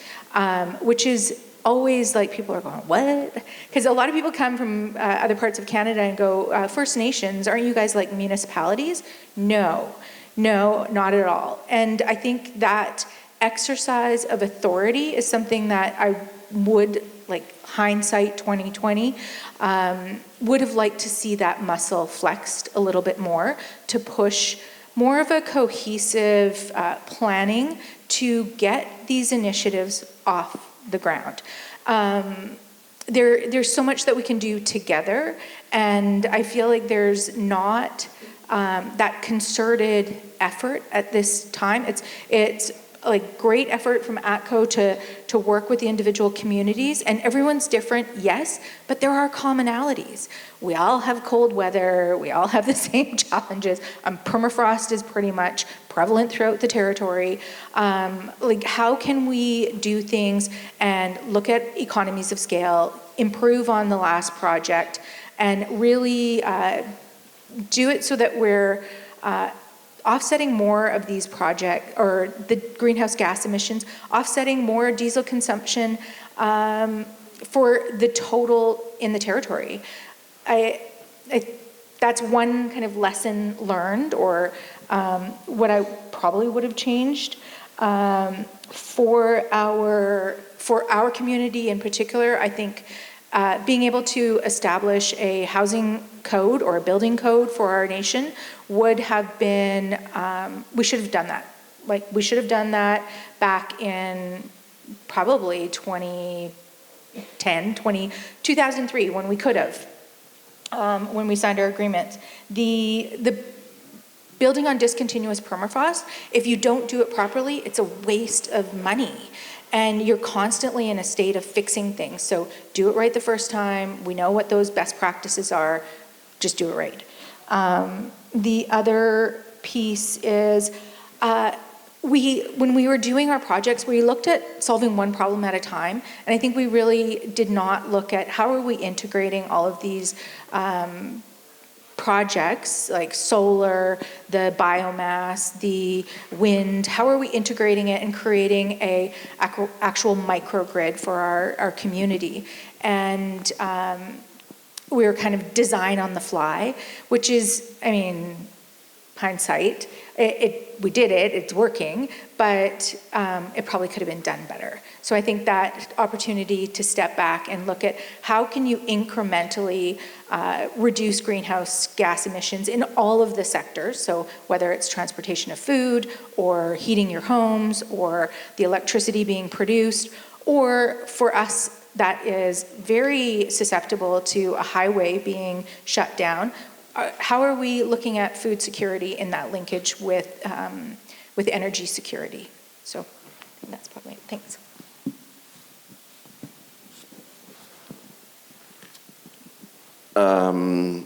which is always like people are going, what? Because a lot of people come from other parts of Canada and go, First Nations, aren't you guys like municipalities? No, not at all. And I think that exercise of authority is something that I would, like hindsight 2020, would have liked to see that muscle flexed a little bit more to push more of a cohesive planning to get these initiatives off the ground. There's so much that we can do together, and I feel like there's not that concerted effort at this time. It's like great effort from ATCO to work with the individual communities, and everyone's different, yes, but there are commonalities. We all have cold weather, we all have the same challenges. Permafrost is pretty much prevalent throughout the territory. Like, how can we do things and look at economies of scale, improve on the last project, and really do it so that we're offsetting more of these projects, or the greenhouse gas emissions, offsetting more diesel consumption for the total in the territory. That's one kind of lesson learned, or what I probably would have changed for our community in particular. I think being able to establish a housing code or a building code for our nation would have been, we should have done that. Like, we should have done that back in probably 2003, when we could have, when we signed our agreement. The building on discontinuous permafrost, if you don't do it properly, it's a waste of money. And you're constantly in a state of fixing things. So do it right the first time. We know what those best practices are. Just do it right. The other piece is when we were doing our projects, we looked at solving one problem at a time. And I think we really did not look at how are we integrating all of these projects like solar, the biomass, the wind, how are we integrating it and creating a actual microgrid for our community? And we were kind of design on the fly, which is, I mean, hindsight, we did it, it's working, but it probably could have been done better. So I think that opportunity to step back and look at how can you incrementally reduce greenhouse gas emissions in all of the sectors, so whether it's transportation of food or heating your homes or the electricity being produced, or for us that is very susceptible to a highway being shut down, how are we looking at food security in that linkage with energy security? So that's probably it. Thanks.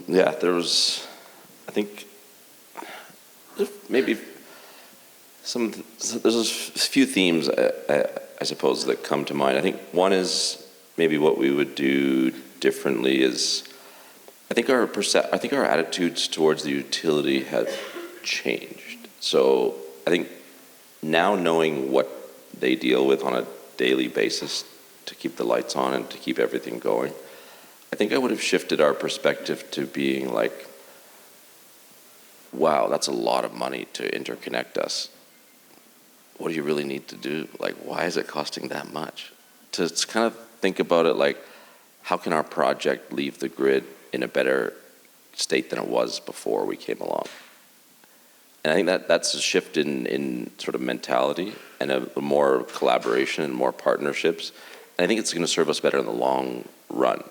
Yeah, there's a few themes, I suppose, that come to mind. I think one is maybe what we would do differently is, I think our attitudes towards the utility have changed. So I think now knowing what they deal with on a daily basis to keep the lights on and to keep everything going, I think I would have shifted our perspective to being like, wow, that's a lot of money to interconnect us. What do you really need to do? Like, why is it costing that much? To kind of think about it like, how can our project leave the grid in a better state than it was before we came along? And I think that's a shift in sort of mentality and a more collaboration and more partnerships. And I think it's going to serve us better in the long run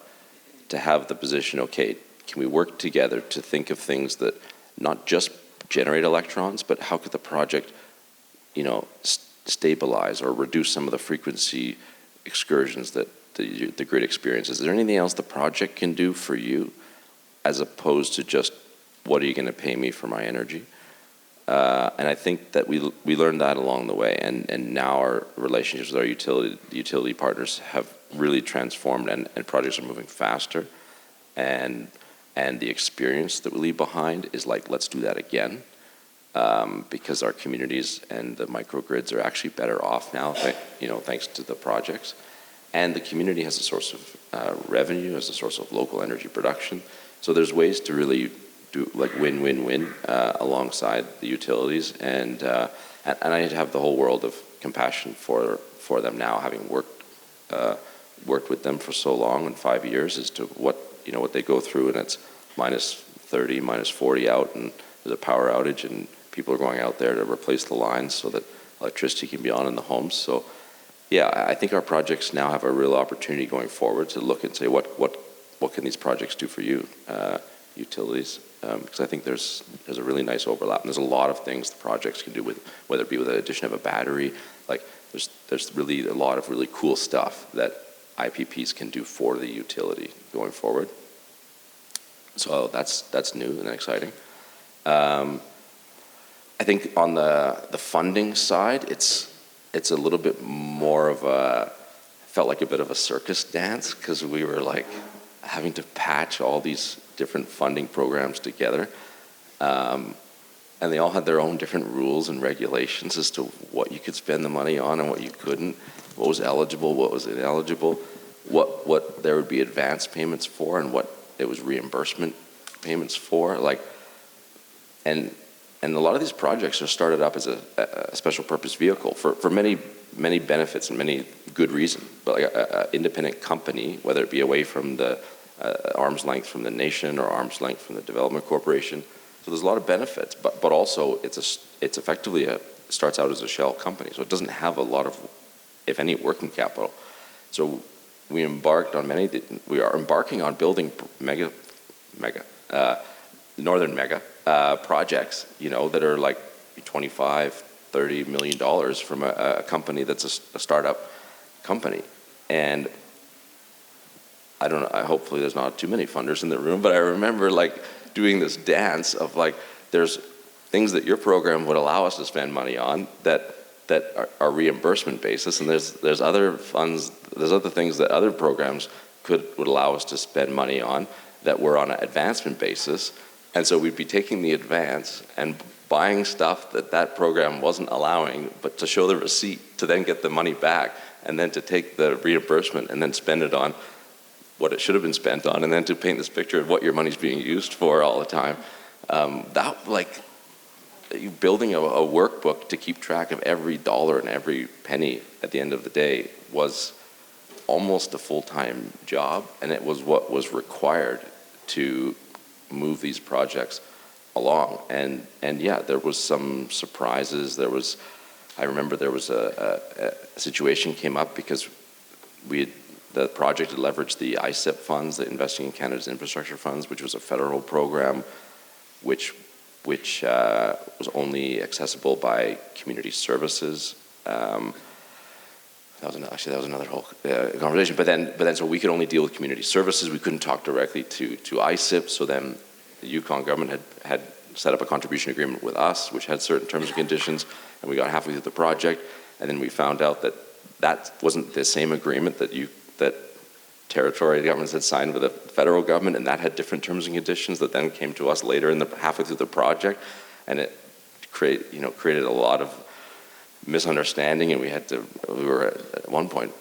to have the position, okay, can we work together to think of things that not just generate electrons, but how could the project, stabilize or reduce some of the frequency excursions that the grid experiences? Is there anything else the project can do for you as opposed to just, what are you going to pay me for my energy? And I think that we learned that along the way, and now our relationships with our utility partners have really transformed, and projects are moving faster, and the experience that we leave behind is like, let's do that again, because our communities and the microgrids are actually better off now, thanks to the projects. And the community has a source of revenue, as a source of local energy production. So there's ways to really do like win-win-win alongside the utilities, and I have the whole world of compassion for them now, having worked with them for so long, in 5 years, as to what they go through, and it's -30, -40 out, and there's a power outage, and people are going out there to replace the lines so that electricity can be on in the homes. So yeah, I think our projects now have a real opportunity going forward to look and say, what can these projects do for you, utilities? Because I think there's a really nice overlap, and there's a lot of things the projects can do with, whether it be with the addition of a battery, like there's really a lot of really cool stuff that IPPs can do for the utility going forward. So that's new and exciting. I think on the funding side, it's a little bit more of felt like a bit of a circus dance, because we were like having to patch all these different funding programs together. And they all had their own different rules and regulations as to what you could spend the money on and what you couldn't, what was eligible, what was ineligible, what there would be advance payments for, and what it was reimbursement payments for. And a lot of these projects are started up as a special purpose vehicle for many benefits and many good reasons. But like an independent company, whether it be away from the arm's length from the nation or arm's length from the development corporation, so there's a lot of benefits. But also it's effectively starts out as a shell company, so it doesn't have a lot of, if any, working capital. So we are embarking on building northern mega projects, that are like $25-30 million from a company that's a startup company. And I don't know, hopefully there's not too many funders in the room, but I remember like doing this dance of like, there's things that your program would allow us to spend money on that are reimbursement basis, and there's other funds, there's other things that other programs would allow us to spend money on that were on an advancement basis. And so we'd be taking the advance and buying stuff that program wasn't allowing, but to show the receipt, to then get the money back, and then to take the reimbursement and then spend it on what it should have been spent on, and then to paint this picture of what your money's being used for all the time. Building a workbook to keep track of every dollar and every penny at the end of the day was almost a full-time job, and it was what was required to move these projects along. And yeah, there was some surprises. I remember there was a situation came up because the project had leveraged the ISIP funds, the Investing in Canada's Infrastructure Funds, which was a federal program, which was only accessible by community services. That was another whole conversation. But then, so we could only deal with community services. We couldn't talk directly to ISIP. So then, the Yukon government had set up a contribution agreement with us, which had certain terms and conditions. And we got halfway through the project, and then we found out that wasn't the same agreement that territorial governments had signed with the federal government, and that had different terms and conditions that then came to us later halfway through the project, and it created a lot of misunderstanding, and we were at one point,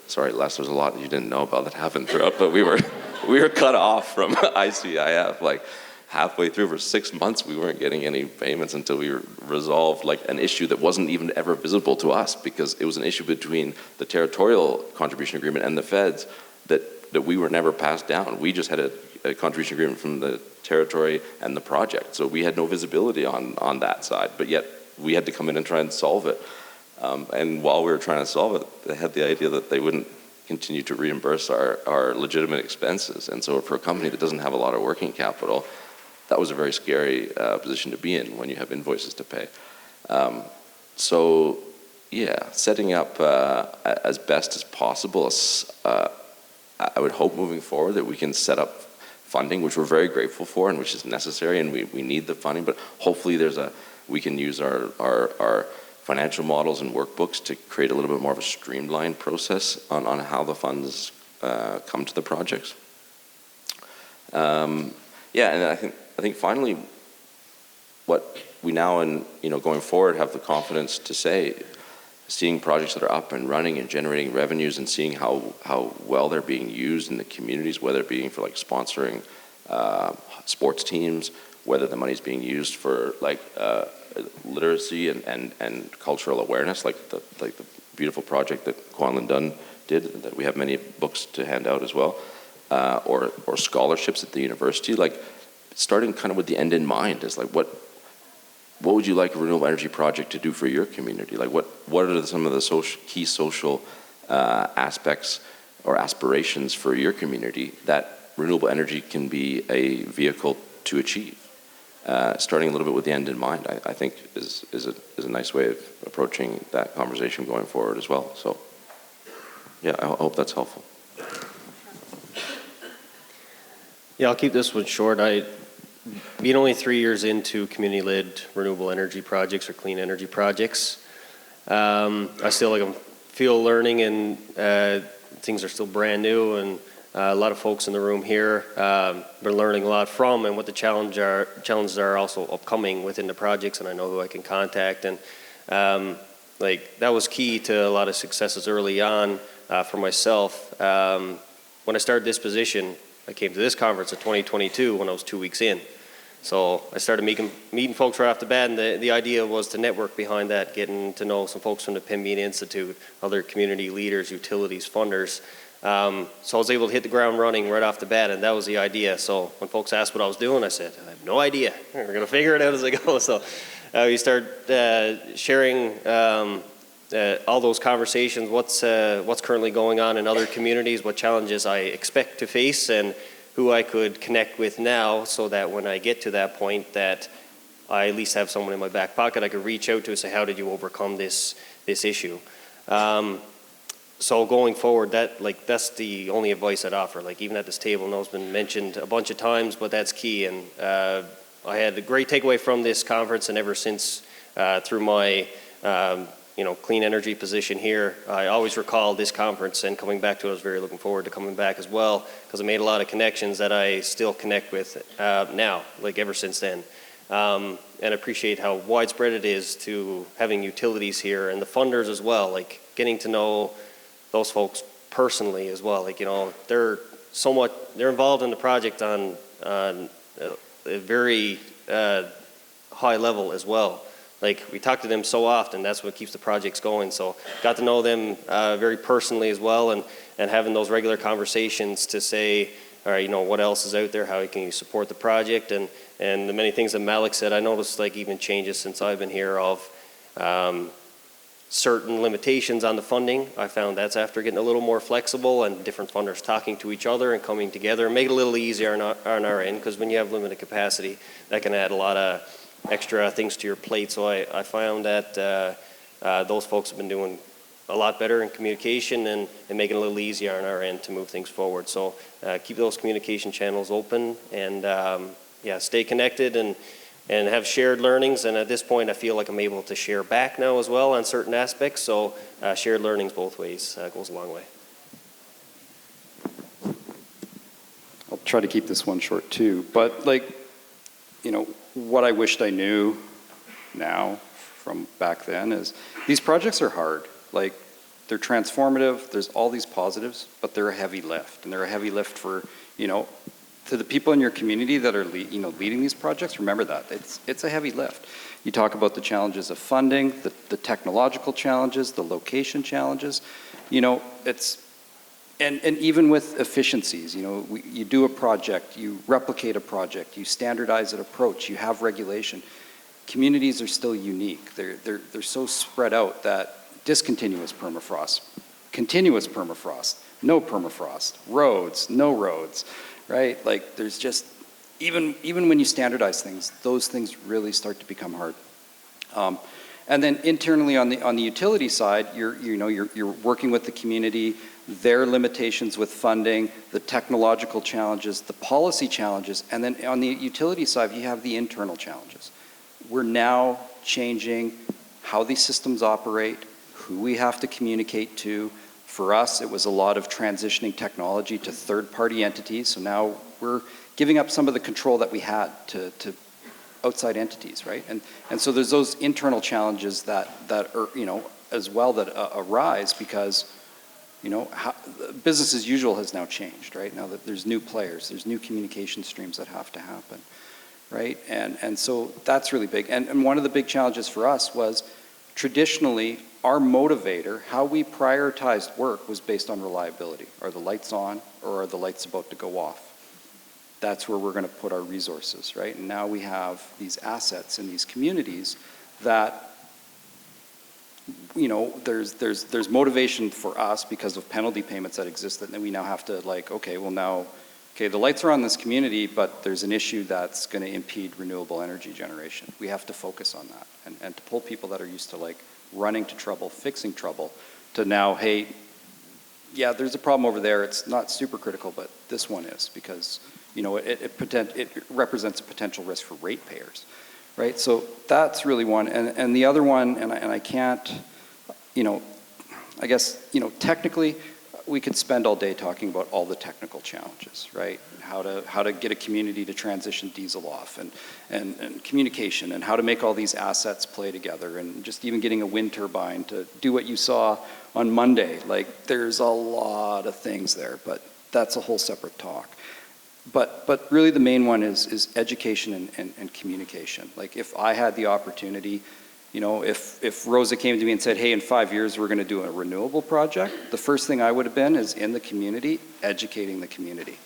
sorry Les, there's a lot that you didn't know about that happened throughout, but we were cut off from ICIF like halfway through. For 6 months we weren't getting any payments until we resolved like an issue that wasn't even ever visible to us, because it was an issue between the territorial contribution agreement and the feds that we were never passed down. We just had a contribution agreement from the territory and the project, so we had no visibility on that side, but yet we had to come in and try and solve it. And while we were trying to solve it, they had the idea that they wouldn't continue to reimburse our legitimate expenses. And so for a company that doesn't have a lot of working capital, that was a very scary position to be in when you have invoices to pay. So yeah, setting up as best as possible, I would hope moving forward that we can set up funding, which we're very grateful for and which is necessary, and we need the funding, but hopefully we can use our financial models and workbooks to create a little bit more of a streamlined process on how the funds come to the projects. Yeah, and I think finally, what we now and going forward have the confidence to say, seeing projects that are up and running and generating revenues, and seeing how well they're being used in the communities, whether it being for like sponsoring sports teams, whether the money is being used for like literacy and cultural awareness, like the beautiful project that Kluane Dunn did, that we have many books to hand out as well, or scholarships at the university, like starting kind of with the end in mind is like what would you like a renewable energy project to do for your community? Like what are some of the key social aspects or aspirations for your community that renewable energy can be a vehicle to achieve? Starting a little bit with the end in mind, I think is a nice way of approaching that conversation going forward as well. So yeah, I hope that's helpful. Yeah, I'll keep this one short. Being only 3 years into community-led renewable energy projects or clean energy projects, I still feel learning, and things are still brand new, and a lot of folks in the room here been learning a lot from, and what the challenges are also upcoming within the projects, and I know who I can contact, and that was key to a lot of successes early on for myself. When I started this position, I came to this conference in 2022 when I was 2 weeks in. So I started meeting folks right off the bat, and the idea was to network behind that, getting to know some folks from the Pembina Institute, other community leaders, utilities, funders. So I was able to hit the ground running right off the bat, and that was the idea. So when folks asked what I was doing, I said, I have no idea. We're going to figure it out as I go. So we started sharing all those conversations, what's currently going on in other communities, what challenges I expect to face, and who I could connect with now, so that when I get to that point that I at least have someone in my back pocket I could reach out to and say, how did you overcome this issue? So going forward, that's the only advice I'd offer. Like even at this table, I know it's been mentioned a bunch of times, but that's key. And I had a great takeaway from this conference, and ever since through my clean energy position here, I always recall this conference, and coming back to it, I was very looking forward to coming back as well, because I made a lot of connections that I still connect with now, like ever since then. And appreciate how widespread it is to having utilities here, and the funders as well, like getting to know those folks personally as well. Like, they're involved in the project on a very high level as well. Like, we talk to them so often, that's what keeps the projects going. So got to know them very personally as well, and having those regular conversations to say, all right, what else is out there? How can you support the project? And the many things that Malek said, I noticed like even changes since I've been here of certain limitations on the funding. I found that's after getting a little more flexible and different funders talking to each other and coming together and make it a little easier on our end, because when you have limited capacity, that can add a lot of extra things to your plate. So I found that those folks have been doing a lot better in communication and making it a little easier on our end to move things forward. So keep those communication channels open, and stay connected and have shared learnings. And at this point, I feel like I'm able to share back now as well on certain aspects. So shared learnings both ways goes a long way. I'll try to keep this one short too, but what I wished I knew now from back then is these projects are hard. Like, they're transformative, there's all these positives, but they're a heavy lift. And they're a heavy lift for, to the people in your community that are leading these projects, remember that. It's a heavy lift. You talk about the challenges of funding, the technological challenges, the location challenges. And even with efficiencies, you do a project, you replicate a project, you standardize an approach, you have regulation. Communities are still unique. They're so spread out that discontinuous permafrost, continuous permafrost, no permafrost, roads, no roads, right? Like, there's just, even when you standardize things, those things really start to become hard. And then internally on the utility side, you're working with the community, their limitations with funding, the technological challenges, the policy challenges, and then on the utility side, you have the internal challenges. We're now changing how these systems operate, who we have to communicate to. For us, it was a lot of transitioning technology to third-party entities, so now we're giving up some of the control that we had to outside entities, right? And so there's those internal challenges that are, as well that arise because, business as usual has now changed, right? Now that there's new players, there's new communication streams that have to happen, right? And so that's really big. And one of the big challenges for us was traditionally our motivator, how we prioritized work was based on reliability. Are the lights on or are the lights about to go off? That's where we're going to put our resources, right? And now we have these assets in these communities that, there's motivation for us because of penalty payments that exist, and then we now have to the lights are on this community, but there's an issue that's going to impede renewable energy generation. We have to focus on that and to pull people that are used to running to trouble, fixing trouble, to now, hey, yeah, there's a problem over there. It's not super critical, but this one is because it represents a potential risk for ratepayers, right? So that's really one. And the other one, and I can't, I guess, technically, we could spend all day talking about all the technical challenges, right? How to get a community to transition diesel off and communication and how to make all these assets play together and just even getting a wind turbine to do what you saw on Monday. Like, there's a lot of things there, but that's a whole separate talk. But really the main one is education and communication. Like, if I had the opportunity, if Rosa came to me and said, hey, in 5 years we're going to do a renewable project, the first thing I would have been is in the community, educating the community.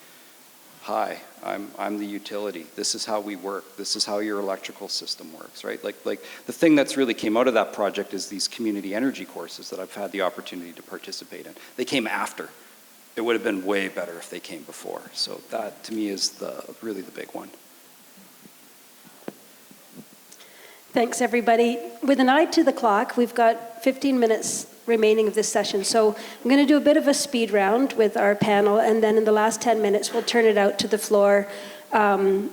Hi, I'm the utility. This is how we work. This is how your electrical system works, right? Like the thing that's really came out of that project is these community energy courses that I've had the opportunity to participate in. They came after. It would have been way better if they came before. So that, to me, is really the big one. Thanks, everybody. With an eye to the clock, we've got 15 minutes remaining of this session. So I'm going to do a bit of a speed round with our panel, and then in the last 10 minutes, we'll turn it out to the floor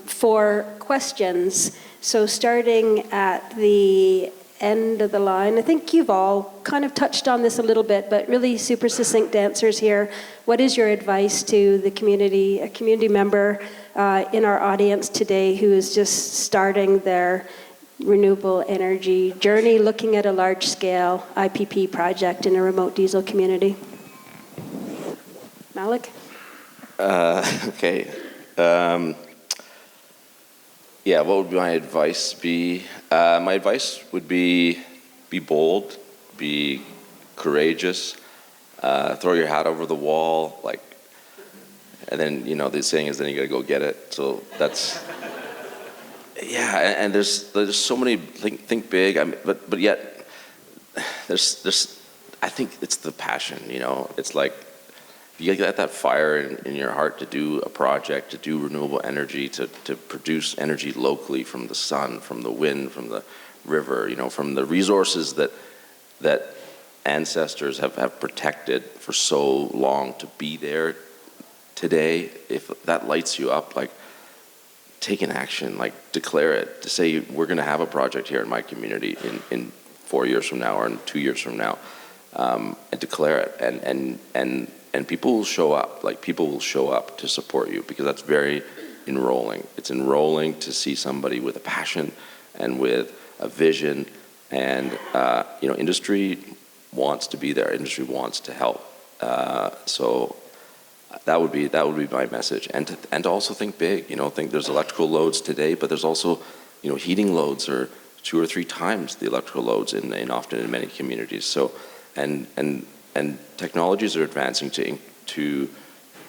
for questions. So starting at the end of the line, I think you've all kind of touched on this a little bit, but really super succinct answers here. What is your advice to the community, a community member in our audience today who is just starting their renewable energy journey, looking at a large-scale IPP project in a remote diesel community? Malek? Okay. Yeah, what would my advice be? My advice would be bold, be courageous, throw your hat over the wall, and then, the saying is then you gotta go get it. So that's, yeah, and there's so many, think big, but yet, there's, I think it's the passion, it's like, you get that fire in your heart to do a project, to do renewable energy, to produce energy locally from the sun, from the wind, from the river, from the resources that ancestors have protected for so long to be there today. If that lights you up, take an action, declare it, to say we're going to have a project here in my community in 4 years from now or in 2 years from now, and declare it, and people will show up. People will show up to support you because that's very enrolling. It's enrolling to see somebody with a passion and with a vision, and industry wants to be there. Industry wants to help. So that would be my message, and to also think big. Think there's electrical loads today, but there's also heating loads are 2 or 3 times the electrical loads often in many communities. So and technologies are advancing to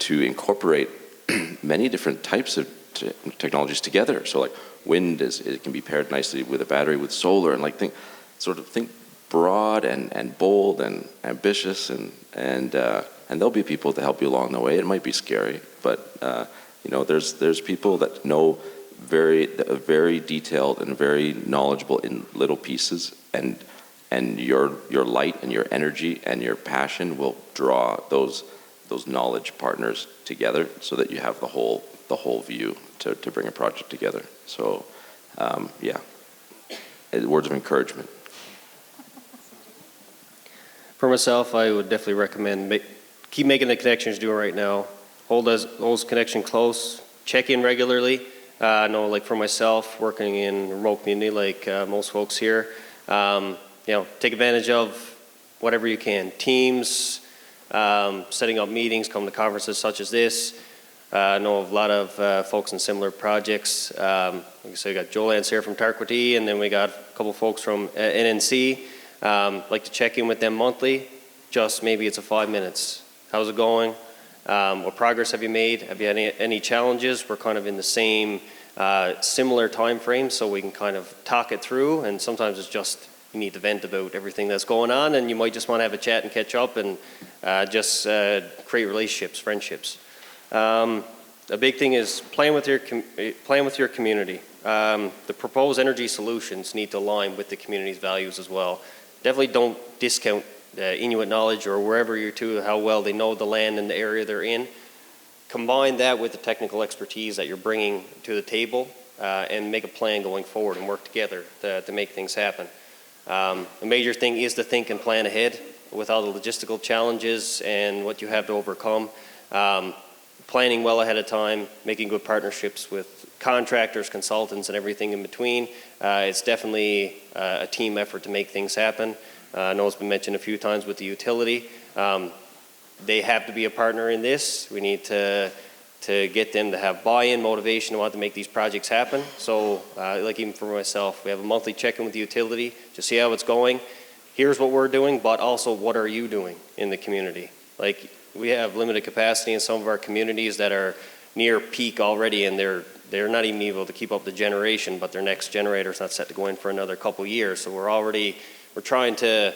incorporate many different types of technologies together. So like wind it can be paired nicely with a battery, with solar, and think broad and bold and ambitious, and there'll be people to help you along the way. It might be scary, but there's people that know very detailed and very knowledgeable in little pieces, and your light and your energy and your passion will draw those knowledge partners together, so that you have the whole view to bring a project together. So words of encouragement. For myself, I would definitely recommend keep making the connections you're doing right now. Hold those connections close. Check in regularly. I know, like for myself, working in a remote community like most folks here, take advantage of whatever you can. Teams, setting up meetings, come to conferences such as this. I know of a lot of folks in similar projects. Like I said, we got Joel here from Tarquity, and then we got a couple folks from NNC. Like to check in with them monthly. Just maybe it's 5 minutes. How's it going? What progress have you made? Have you had any challenges? We're kind of in the same similar time frame, so we can kind of talk it through. And sometimes it's just you need to vent about everything that's going on, and you might just want to have a chat and catch up and just create relationships, friendships. A big thing is playing with your community. The proposed energy solutions need to align with the community's values as well. Definitely don't discount Inuit knowledge or wherever you're to, how well they know the land and the area they're in. Combine that with the technical expertise that you're bringing to the table and make a plan going forward and work together to make things happen. A major thing is to think and plan ahead with all the logistical challenges and what you have to overcome. Planning well ahead of time, making good partnerships with contractors, consultants, and everything in between. It's definitely a team effort to make things happen. I know it's been mentioned a few times with the utility. They have to be a partner in this. We need to get them to have buy-in, motivation, to want to make these projects happen. So like even for myself, we have a monthly check-in with the utility to see how it's going. Here's what we're doing, but also what are you doing in the community? Like we have limited capacity in some of our communities that are near peak already, and they're not even able to keep up the generation, but their next generator is not set to go in for another couple years. So we're trying to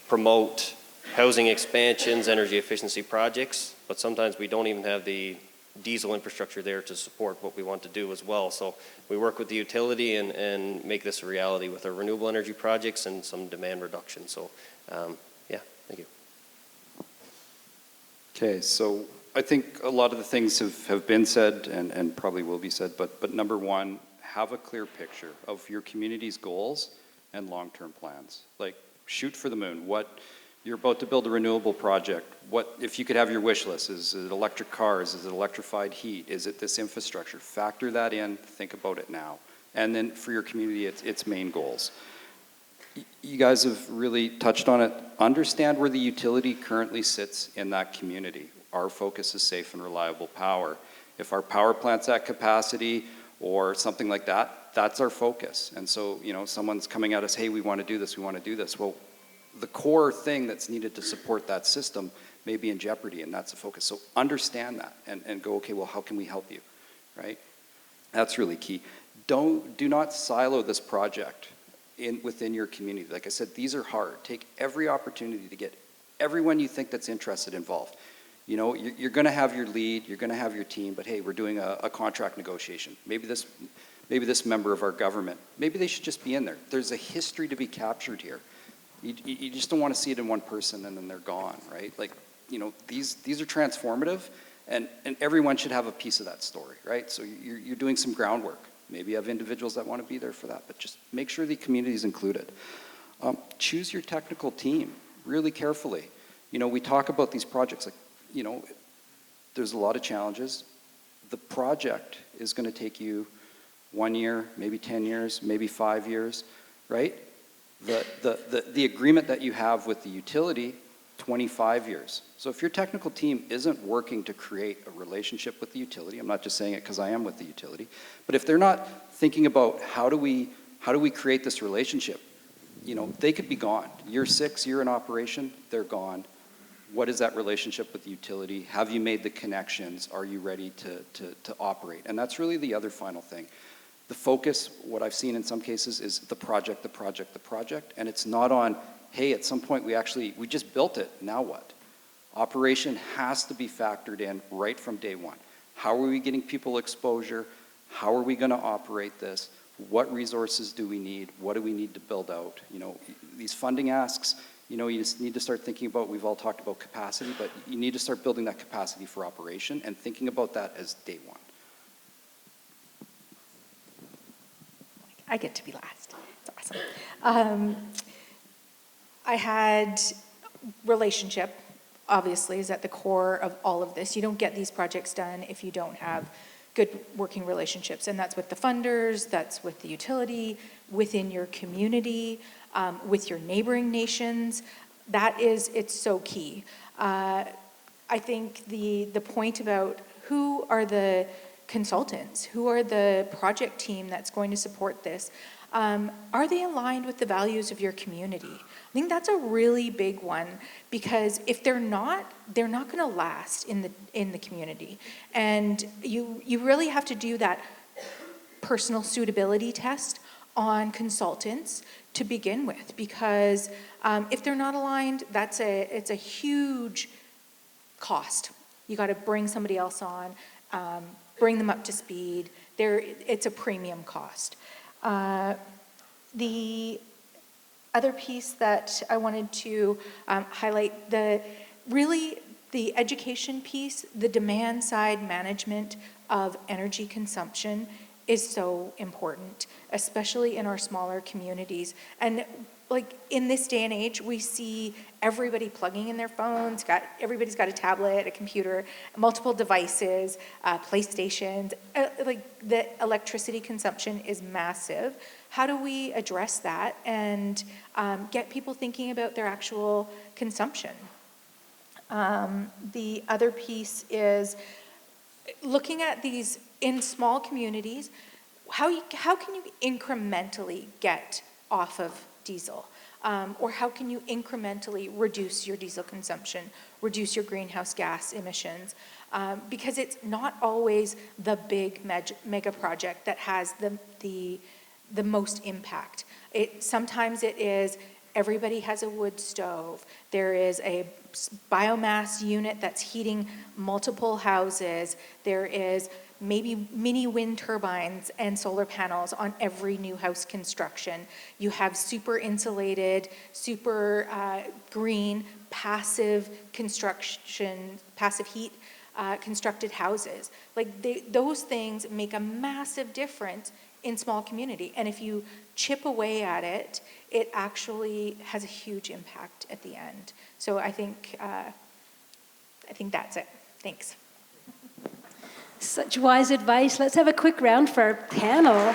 promote housing expansions, energy efficiency projects, but sometimes we don't even have the diesel infrastructure there to support what we want to do as well. So we work with the utility and make this a reality with our renewable energy projects and some demand reduction. So thank you. Okay, so I think a lot of the things have been said and probably will be said, but number one, have a clear picture of your community's goals and long-term plans. Like shoot for the moon. What you're about to build a renewable project. What if you could have your wish list? Is it electric cars? Is it electrified heat? Is it this infrastructure? Factor that in. Think about it now. And then for your community, its main goals. You guys have really touched on it. Understand where the utility currently sits in that community. Our focus is safe and reliable power. If our power plant's at capacity or something like that, that's our focus. And so, someone's coming at us, hey, we want to do this, we want to do this. Well, the core thing that's needed to support that system may be in jeopardy, and that's the focus. So understand that and go, okay, well, how can we help you, right? That's really key. Do not silo this project within your community. Like I said, these are hard. Take every opportunity to get everyone you think that's interested involved. You're going to have your lead, you're going to have your team, but hey, we're doing a contract negotiation. Maybe this member of our government, maybe they should just be in there. There's a history to be captured here. You just don't want to see it in one person and then they're gone, right? Like, these are transformative, and everyone should have a piece of that story, right? So you're doing some groundwork. Maybe you have individuals that want to be there for that, but just make sure the community is included. Choose your technical team really carefully. We talk about these projects, like, there's a lot of challenges. The project is going to take you 1 year, maybe 10 years, maybe 5 years. right? The agreement that you have with the utility, 25 years. So if your technical team isn't working to create a relationship with the utility, I'm not just saying it because I am with the utility, but if they're not thinking about how do we create this relationship, you know, they could be gone. Year 6, year in operation, they're gone. What is that relationship with the utility? Have you made the connections? Are you ready to operate? And that's really the other final thing. The focus, what I've seen in some cases, is the project, and it's not on, hey, at some point we just built it, now what? Operation has to be factored in right from day one. How are we getting people exposure? How are we going to operate this? What resources do we need? What do we need to build out? You know, these funding asks, you know, you just need to start thinking about, we've all talked about capacity, but you need to start building that capacity for operation and thinking about that as day one. I get to be last. It's awesome. I had relationship, obviously, is at the core of all of this. You don't get these projects done if you don't have good working relationships. And that's with the funders, that's with the utility, within your community, with your neighboring nations. It's so key. I think the point about who are the consultants, who are the project team that's going to support this, are they aligned with the values of your community? I think that's a really big one, because if they're not going to last in the community. And you really have to do that personal suitability test on consultants to begin with, because if they're not aligned, it's a huge cost. You got to bring somebody else on, bring them up to speed. It's a premium cost. The other piece that I wanted to highlight, the education piece, the demand side management of energy consumption is so important, especially in our smaller communities. And like in this day and age, we see everybody plugging in their phones, everybody's got a tablet, a computer, multiple devices, PlayStations, like the electricity consumption is massive. How do we address that and get people thinking about their actual consumption? The other piece is looking at these in small communities. How can you incrementally get off of diesel? Or how can you incrementally reduce your diesel consumption, reduce your greenhouse gas emissions? Because it's not always the big mega project that has the most impact. Sometimes it is everybody has a wood stove. There is a biomass unit that's heating multiple houses. There is maybe mini wind turbines and solar panels on every new house construction. You have super insulated, super green, passive construction, passive heat constructed houses. Like those things make a massive difference in small community. And if you chip away at it, it actually has a huge impact at the end. So I think that's it. Thanks. Such wise advice. Let's have a quick round for our panel.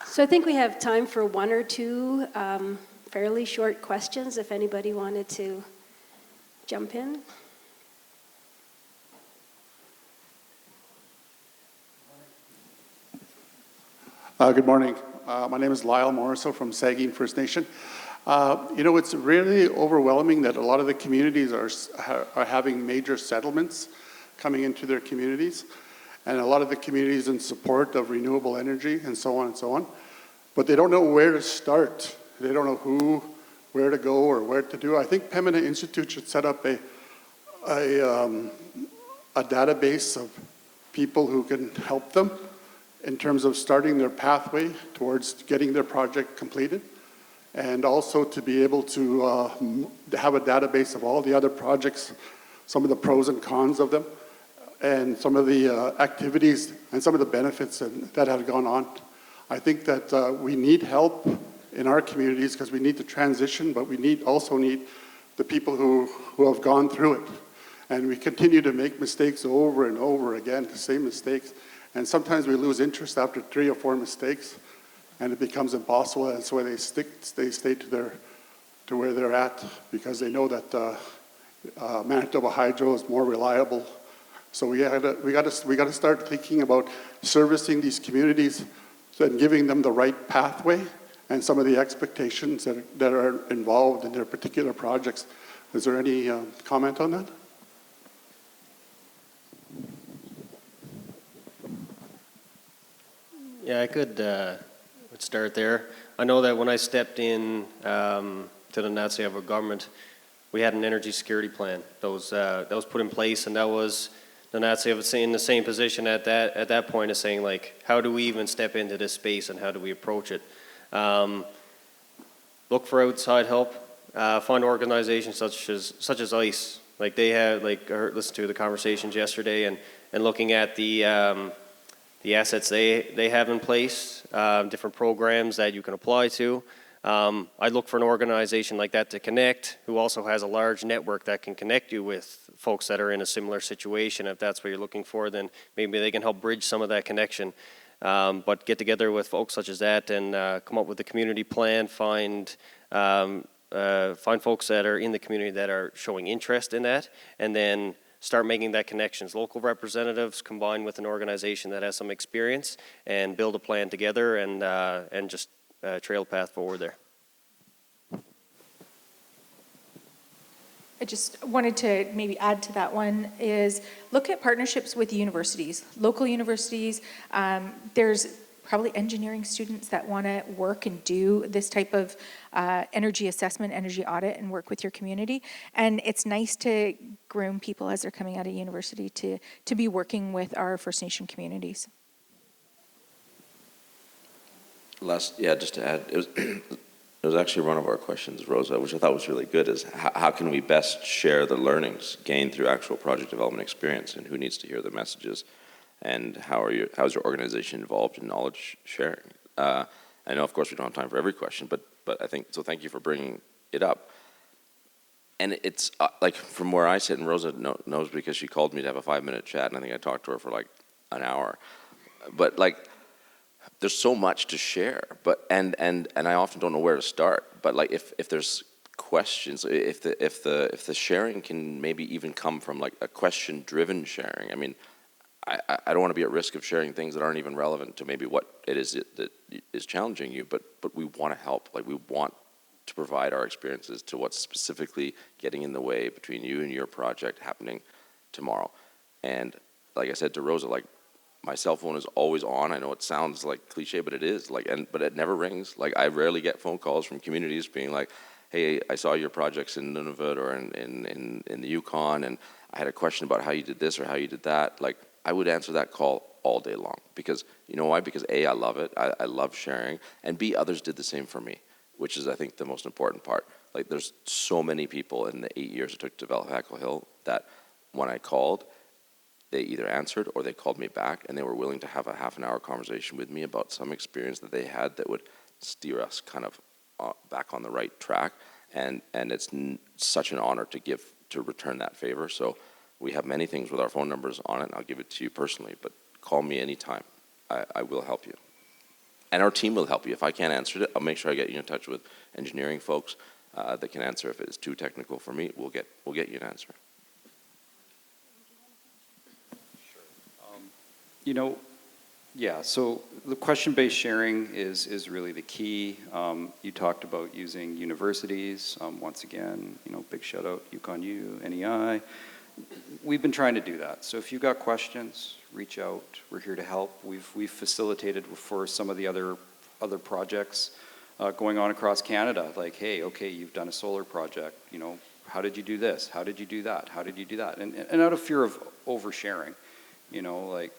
So I think we have time for one or two fairly short questions, if anybody wanted to jump in. Good morning. My name is Lyle Morriso from Saugeen First Nation. It's really overwhelming that a lot of the communities are having major settlements coming into their communities, and a lot of the communities in support of renewable energy and so on and so on. But they don't know where to start. They don't know where to go or where to do. I think Pembina Institute should set up a database of people who can help them in terms of starting their pathway towards getting their project completed, and also to be able to have a database of all the other projects, some of the pros and cons of them, and some of the activities and some of the benefits that have gone on. I think that we need help in our communities because we need to transition, but we also need the people who have gone through it. And we continue to make mistakes over and over again, the same mistakes. And sometimes we lose interest after 3 or 4 mistakes, and it becomes impossible. And so they stay to where they're at, because they know that Manitoba Hydro is more reliable. So we got to start thinking about servicing these communities and giving them the right pathway and some of the expectations that are involved in their particular projects. Is there any comment on that? Yeah, I could start there. I know that when I stepped in to the Natsiava government, we had an energy security plan that was put in place, and that was the Natsiava in the same position at that point, of saying, like, how do we even step into this space and how do we approach it? Look for outside help. Find organizations such as ICE. Like they have, like I listened to the conversations yesterday, and looking at the assets they have in place, different programs that you can apply to. I look for an organization like that to connect, who also has a large network that can connect you with folks that are in a similar situation. If that's what you're looking for, then maybe they can help bridge some of that connection. But get together with folks such as that and come up with a community plan, find folks that are in the community that are showing interest in that, and then start making that connections. Local representatives combined with an organization that has some experience, and build a plan together and just trail a path forward there. I just wanted to maybe add to that one is look at partnerships with universities, local universities. There's probably engineering students that want to work and do this type of energy assessment, energy audit, and work with your community. And it's nice to groom people as they're coming out of university to be working with our First Nation communities. Just to add, it was actually one of our questions, Rosa, which I thought was really good, is how can we best share the learnings gained through actual project development experience, and who needs to hear the messages, and how's your organization involved in knowledge sharing? I know, of course, we don't have time for every question, but I think, so thank you for bringing it up. And it's like from where I sit, and Rosa knows because she called me to have a 5-minute chat, and I think I talked to her for like an hour. But like, there's so much to share, and I often don't know where to start. But like, if there's questions, if the sharing can maybe even come from like a question-driven sharing. I mean, I don't want to be at risk of sharing things that aren't even relevant to maybe what it is that is challenging you. But we want to help. Like, we want to provide our experiences to what's specifically getting in the way between you and your project happening tomorrow. And like I said to Rosa, like, my cell phone is always on. I know it sounds like cliche, but it is. But it never rings. Like, I rarely get phone calls from communities being like, "Hey, I saw your projects in Nunavut or in the Yukon, and I had a question about how you did this or how you did that." Like, I would answer that call all day long, because you know why? Because A, I love it. I love sharing, and B, others did the same for me, which is, I think, the most important part. Like, there's so many people in the 8 years it took to develop Hackle Hill that when I called, they either answered or they called me back, and they were willing to have a half-an-hour conversation with me about some experience that they had that would steer us kind of back on the right track. And it's such an honor to return that favor. So we have many things with our phone numbers on it, and I'll give it to you personally, but call me anytime. I will help you. And our team will help you. If I can't answer it, I'll make sure I get you in touch with engineering folks that can answer. If it is too technical for me, we'll get you an answer. You know, yeah, so the question-based sharing is really the key. You talked about using universities. Once again, you know, big shout out, Yukon U, NEI. We've been trying to do that. So if you've got questions, reach out. We're here to help. We've facilitated for some of the other projects going on across Canada. Like, hey, okay, you've done a solar project. You know, how did you do this? How did you do that? How did you do that? And out of fear of oversharing, you know, like,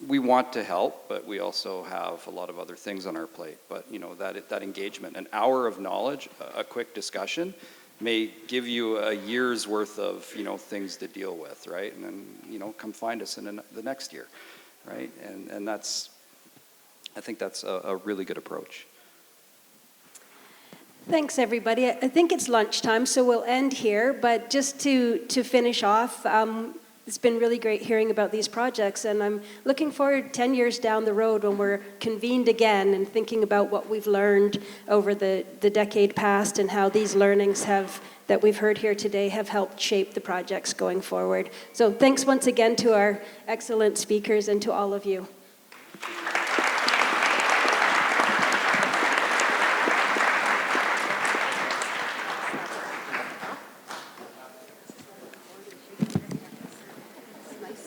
we want to help, but we also have a lot of other things on our plate. But you know, that engagement, an hour of knowledge, a quick discussion, may give you a year's worth of, you know, things to deal with, right? And then, you know, come find us in the next year, right? And I think that's a really good approach. Thanks, everybody. I think it's lunchtime, so we'll end here. But just to finish off, it's been really great hearing about these projects, and I'm looking forward 10 years down the road when we're convened again and thinking about what we've learned over the decade past and how these learnings that we've heard here today have helped shape the projects going forward. So thanks once again to our excellent speakers and to all of you.